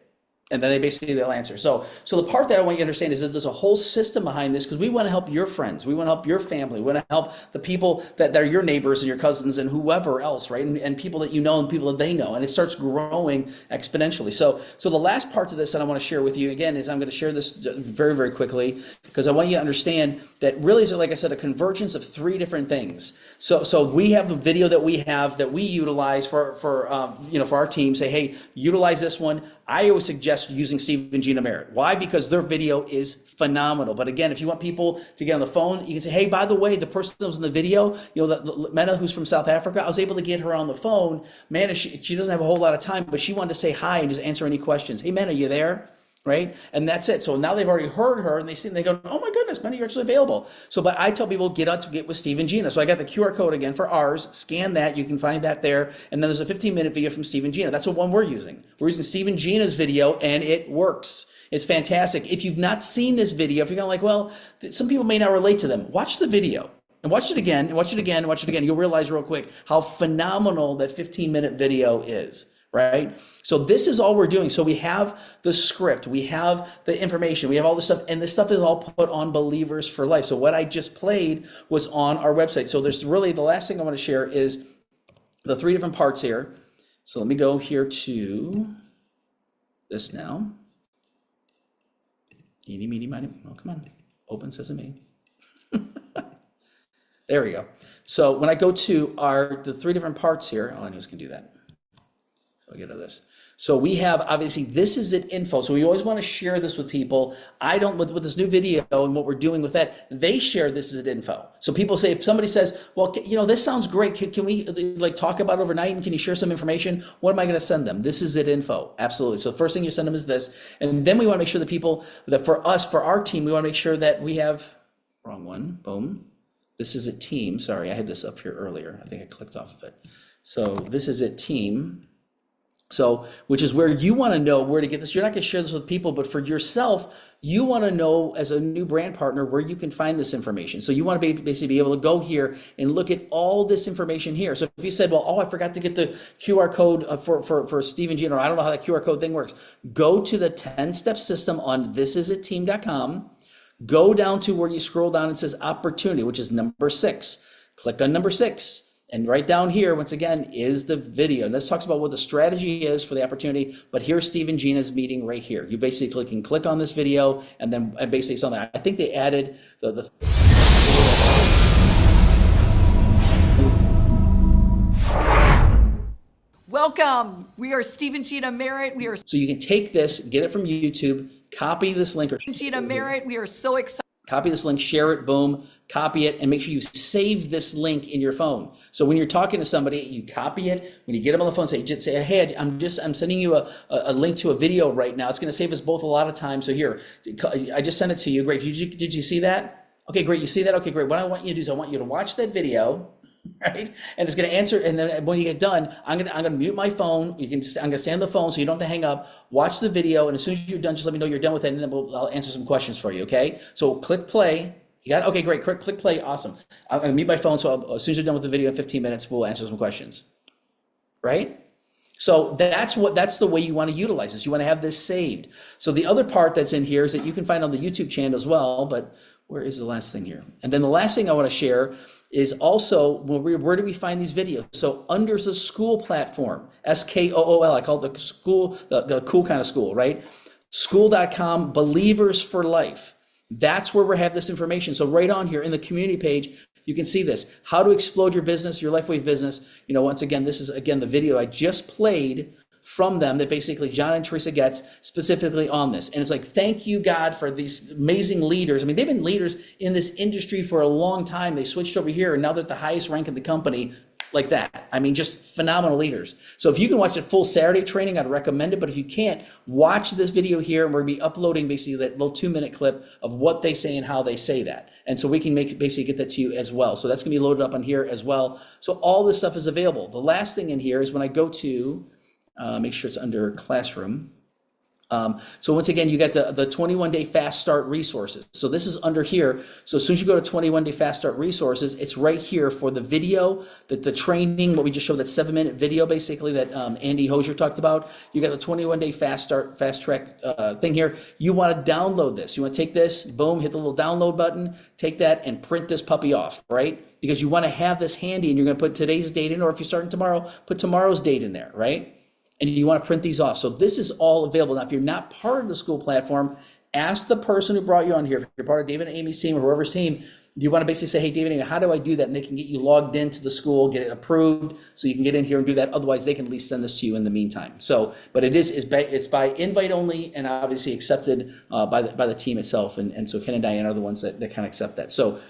And then they'll answer. So the part that I want you to understand is that there's a whole system behind this, because we want to help your friends. We want to help your family. We want to help the people that are your neighbors and your cousins and whoever else, right? And people that you know and people that they know. And it starts growing exponentially. So the last part to this that I want to share with you, again, is I'm going to share this very, very quickly, because I want you to understand that really is, like I said, a convergence of 3 different things. So we have a video that we utilize for our team. Say, hey, utilize this one. I always suggest using Steve and Gina Merritt. Why? Because their video is phenomenal. But again, if you want people to get on the phone, you can say, hey, by the way, the person that was in the video, the Mena, who's from South Africa, I was able to get her on the phone. Man, she doesn't have a whole lot of time, but she wanted to say hi and just answer any questions. Hey, Mena, you there? Right? And that's it. So now they've already heard her and they go, oh my goodness, Mena, you're actually available. But I tell people, get with Steve and Gina. So I got the QR code again for ours. Scan that. You can find that there. And then there's a 15-minute video from Steve and Gina. That's the one we're using. We're using Steve and Gina's video, and it works. It's fantastic. If you've not seen this video, if you're kind of like, well, some people may not relate to them, watch the video. And watch it again, and watch it again, and watch it again. You'll realize real quick how phenomenal that 15-minute video is. Right? So this is all we're doing. So we have the script, we have the information, we have all this stuff, and this stuff is all put on Believers for Life. So what I just played was on our website. So there's really, the last thing I want to share is the 3 different parts here. So let me go here to this now. Eeny, meeny, miny. Oh, come on. Open Sesame. There we go. So when I go to the 3 different parts here, I can do that. I'll get to this. So we have, obviously, this is it info. So we always want to share this with people. With this new video and what we're doing with that, they share this as info. So people say, if somebody says, well, this sounds great. Can we talk about it overnight, and can you share some information? What am I going to send them? This is it info. Absolutely. So the first thing you send them is this. And then we want to make sure that for our team, we want to make sure that we have, wrong one, boom. This is it team. Sorry, I had this up here earlier. I think I clicked off of it. So this is it team. So, which is where you want to know where to get this. You're not going to share this with people, but for yourself, you want to know as a new brand partner where you can find this information. So you want to basically be able to go here and look at all this information here. So if you said, well, I forgot to get the QR code for Steve and Gina, or I don't know how that QR code thing works. Go to the 10-step system on thisisitteam.com. Go down to where you scroll down, it says opportunity, which is number 6. Click on number 6. And right down here, once again, is the video. And this talks about what the strategy is for the opportunity. But here's Steve and Gina's meeting right here. You basically can click on this video and then basically something. I think they added the Welcome. We are Steve and Gina Merritt. We are So you can take this, get it from YouTube, copy this link, or Gina Merritt. We are so excited. Copy this link, share it, boom, copy it, and make sure you save this link in your phone. So when you're talking to somebody, you copy it. When you get them on the phone, say, hey, I'm sending you a link to a video right now. It's going to save us both a lot of time. So here, I just sent it to you. Great. Did you see that? Okay, great. You see that? Okay, great. What I want you to do is I want you to watch that video. Right, and it's going to answer. And then when you get done, I'm going to mute my phone. I'm going to stay on the phone so you don't have to hang up. Watch the video, and as soon as you're done, just let me know you're done with it, and then I'll answer some questions for you. Okay? So click play. You got it? Okay, great. Click play. Awesome. I'm going to mute my phone, so as soon as you're done with the video in 15 minutes, we'll answer some questions. Right? So that's the way you want to utilize this. You want to have this saved. So the other part that's in here is that you can find on the YouTube channel as well. But where is the last thing here? And then the last thing I want to share is also where do we find these videos? So under the school platform, SKOOL, I call it the school, the cool kind of school, right? School.com, Believers for Life. That's where we have this information. So right on here in the community page, you can see this, how to explode your business, your Lifewave business. Once again, this is again the video I just played from them that basically John and Teresa gets specifically on this. And it's like, thank you, God, for these amazing leaders. I mean, they've been leaders in this industry for a long time. They switched over here, and now they're at the highest rank in the company. like that. I mean, just phenomenal leaders. So if you can watch the full Saturday training, I'd recommend it. But if you can't, watch this video here, and we're gonna be uploading basically that little 2-minute clip of what they say and how they say that. And so we can basically get that to you as well. So that's gonna be loaded up on here as well. So all this stuff is available. The last thing in here is when I go to, make sure it's under classroom. So once again, you got the 21-day fast start resources. So this is under here. So as soon as you go to 21-day fast start resources, it's right here for the video, the training, what we just showed, that 7-minute video basically that Andy Hosier talked about. You got the 21-day fast track thing here. You want to download this. You want to take this, boom, hit the little download button, take that and print this puppy off, right? Because you want to have this handy, and you're going to put today's date in, or if you're starting tomorrow, put tomorrow's date in there, right? And you want to print these off. So this is all available. Now, if you're not part of the school platform, ask the person who brought you on here. If you're part of David and Amy's team or whoever's team, you want to basically say, hey, David and Amy, how do I do that? And they can get you logged into the school, get it approved, so you can get in here and do that. Otherwise, they can at least send this to you in the meantime. So, but it's by invite only, and obviously accepted by the team itself. And so Ken and Diane are the ones that kind of accept that. So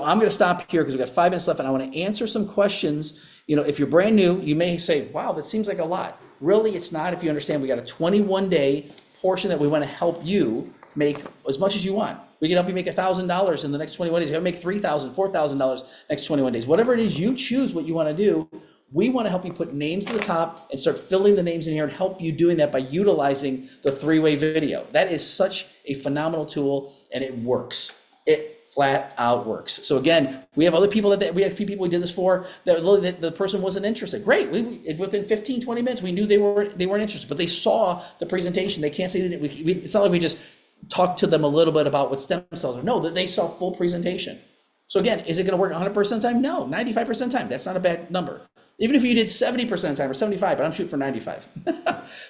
I'm going to stop here because we've got 5 minutes left, and I want to answer some questions. You know, if you're brand new, you may say, wow, that seems like a lot. Really, it's not. If you understand, we got a 21-day portion that we want to help you make as much as you want. We can help you make $1,000 in the next 21 days. You can make $3,000, $4,000 next 21 days. Whatever it is, you choose what you want to do. We want to help you put names to the top and start filling the names in here and help you doing that by utilizing the 3-way video. That is such a phenomenal tool, and it works. It flat out works. So again, we have other people we had a few people we did this for that literally the person wasn't interested. Great. Within 15, 20 minutes, we knew they weren't interested, but they saw the presentation. They can't say that it's not like we just talked to them a little bit about what stem cells are. No, that they saw full presentation. So again, is it going to work 100% of the time? No, 95% of the time. That's not a bad number. Even if you did 70% of the time or 75, but I'm shooting for 95.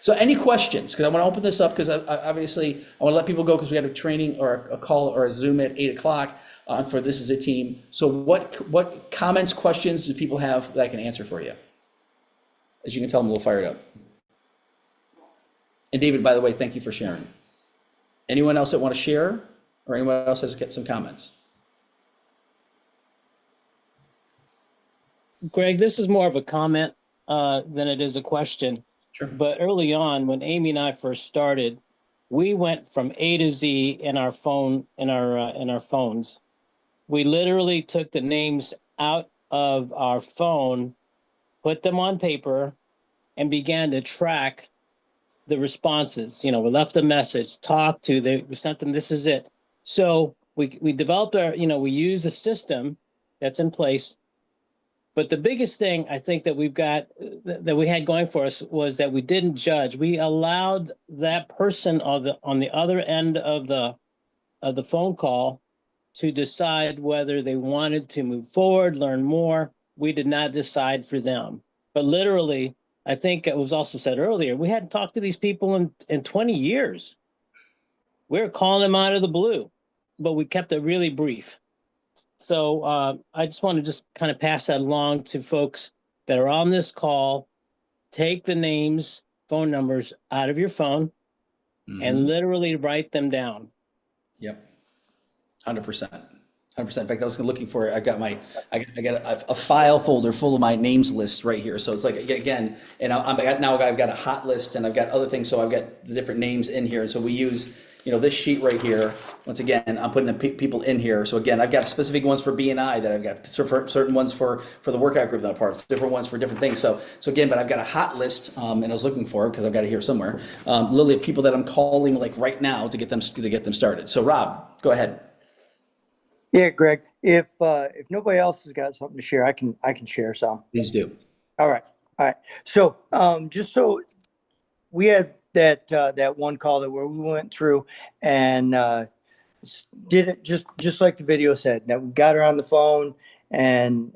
So any questions? Because I want to open this up because obviously I want to let people go because we had a training or a call or a Zoom at 8 o'clock for This Is a Team. So what comments, questions do people have that I can answer for you? As you can tell, I'm a little fired up. And David, by the way, thank you for sharing. Anyone else that want to share, or anyone else has some comments? Greg, this is more of a comment than it is a question. Sure. But early on, when Amy and I first started, we went from A to Z in our phone, in our phones. We literally took the names out of our phone, put them on paper, and began to track the responses. You know, we left a message, talked to, we sent them, this is it. So we developed we use a system that's in place. But the biggest thing I think that that we had going for us was that we didn't judge. We allowed that person on the other end of the phone call to decide whether they wanted to move forward, learn more. We did not decide for them. But literally, I think it was also said earlier, we hadn't talked to these people in 20 years. We were calling them out of the blue, but we kept it really brief. So I just want to just kind of pass that along to folks that are on this call. Take the names, phone numbers out of your phone and literally write them down. Yep. 100%. 100%. In fact, I was looking for it. I got a file folder full of my names list right here. So it's like, again, and I've got a hot list and I've got other things. So I've got the different names in here. And so we use, this sheet right here. Once again, I'm putting the people in here. So again, I've got specific ones for B&I that I've got certain ones for the workout group that I'm part of, different ones for different things. So again, but I've got a hot list and I was looking for it because I've got it here somewhere. Literally of people that I'm calling like right now to get them started. So Rob, go ahead. Yeah, Greg, if nobody else has got something to share, I can share some. Please do. All right. So just so we had that one call where we went through and did it just like the video said. That we got her on the phone and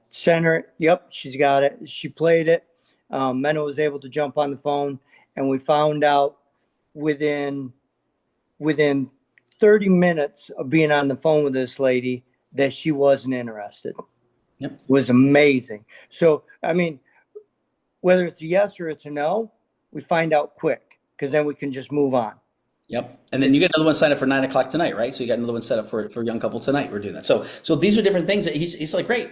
sent her. Yep, she's got it. She played it. Menno was able to jump on the phone, and we found out within 30 minutes of being on the phone with this lady that she wasn't interested. Yep. It was amazing. So, I mean, whether it's a yes or it's a no, we find out quick because then we can just move on. Yep. And then you get another one signed up for 9 o'clock tonight, right? So you got another one set up for a young couple tonight. We're doing that. So these are different things that he's like, great.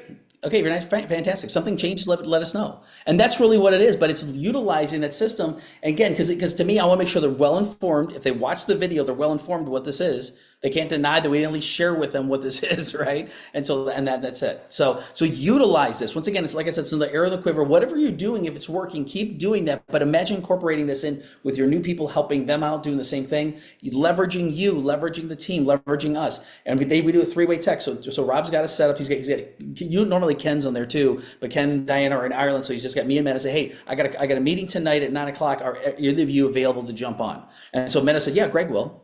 Okay, you're nice, fantastic. Something changes, let us know. And that's really what it is, but it's utilizing that system. Again, because to me, I want to make sure they're well informed. If they watch the video, they're well informed what this is. They can't deny that we at least share with them what this is, right? And so, and that's it. So utilize this. Once again, it's like I said, it's in the air of the quiver. Whatever you're doing, if it's working, keep doing that. But imagine incorporating this in with your new people, helping them out, doing the same thing, leveraging you, leveraging the team, leveraging us. And we do a three-way text. So Rob's got a setup. He's got you normally Ken's on there too, but Ken and Diana are in Ireland, so he's just got me and Mena say, hey, I got a meeting tonight at 9 o'clock. Are either of you available to jump on? And so Mena said, yeah, Greg will.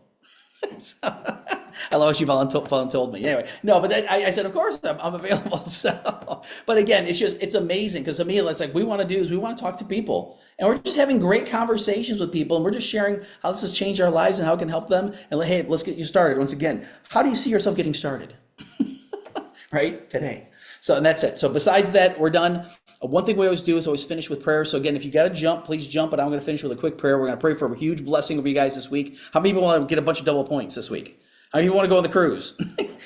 So, I love how she told me. Anyway, no, but I said, of course I'm available. So, but again, it's amazing because to me, it's like we want to talk to people, and we're just having great conversations with people, and we're just sharing how this has changed our lives and how it can help them. And like, hey, let's get you started. Once again, how do you see yourself getting started? Right today. So, and that's it. So besides that, we're done. One thing we always do is always finish with prayer. So again, if you got to jump, please jump. But I'm going to finish with a quick prayer. We're going to pray for a huge blessing over you guys this week. How many people want to get a bunch of double points this week? How many people want to go on the cruise?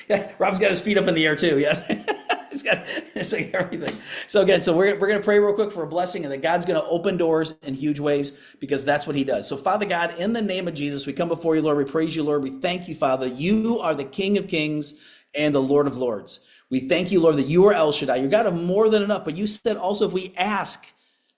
Yeah, Rob's got his feet up in the air too. Yes. It's like everything. So again, so we're going to pray real quick for a blessing, and that God's going to open doors in huge ways, because that's what he does. So Father God, in the name of Jesus, we come before you, Lord. We praise you, Lord. We thank you, Father. You are the King of Kings and the Lord of Lords. We thank you, Lord, that you are El Shaddai. You're God of more than enough, but you said also if we ask,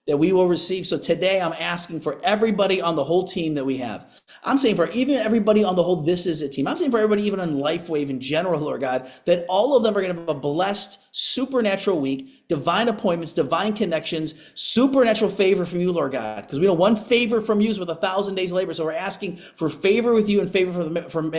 that we will receive. So today I'm asking for everybody on the whole team that we have. I'm saying for even everybody on the whole This Is It team. I'm saying for everybody even on Lifewave in general, Lord God, that all of them are going to have a blessed, supernatural week, divine appointments, divine connections, supernatural favor from you, Lord God. Because we know one favor from you is with 1,000 days labor. So we're asking for favor with you and favor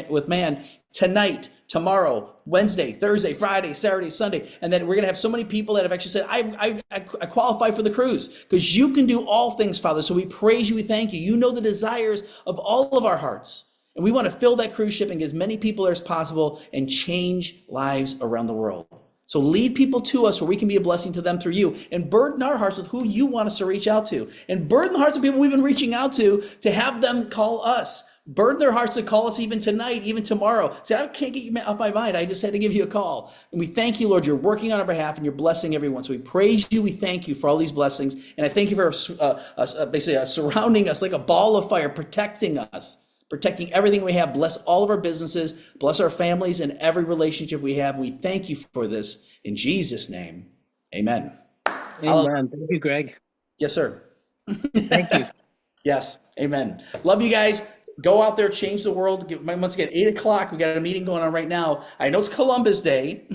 with man tonight, tomorrow, Wednesday, Thursday, Friday, Saturday, Sunday. And then we're going to have so many people that have actually said, I qualify for the cruise, because you can do all things, Father. So we praise you. We thank you. You know the desires of all of our hearts. And we want to fill that cruise ship and get as many people as possible and change lives around the world. So lead people to us where we can be a blessing to them through you, and burden our hearts with who you want us to reach out to, and burden the hearts of people we've been reaching out to have them call us. Burden their hearts to call us even tonight, even tomorrow. Say, I can't get you off my mind. I just had to give you a call. And we thank you, Lord. You're working on our behalf and you're blessing everyone. So we praise you. We thank you for all these blessings. And I thank you for basically surrounding us like a ball of fire, protecting us, protecting everything we have. Bless all of our businesses. Bless our families and every relationship we have. We thank you for this. In Jesus' name, amen. Amen. Thank you, Greg. Yes, sir. Thank you. Yes, amen. Love you guys. Go out there, change the world. Once again, 8 o'clock. We got a meeting going on right now. I know it's Columbus Day.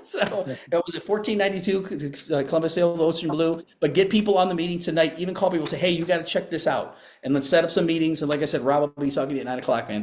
So it was at 1492 Columbus sailed the ocean blue. But get people on the meeting tonight. Even call people, say, hey, you got to check this out. And let's set up some meetings. And like I said, Rob will be talking to you at 9 o'clock, man.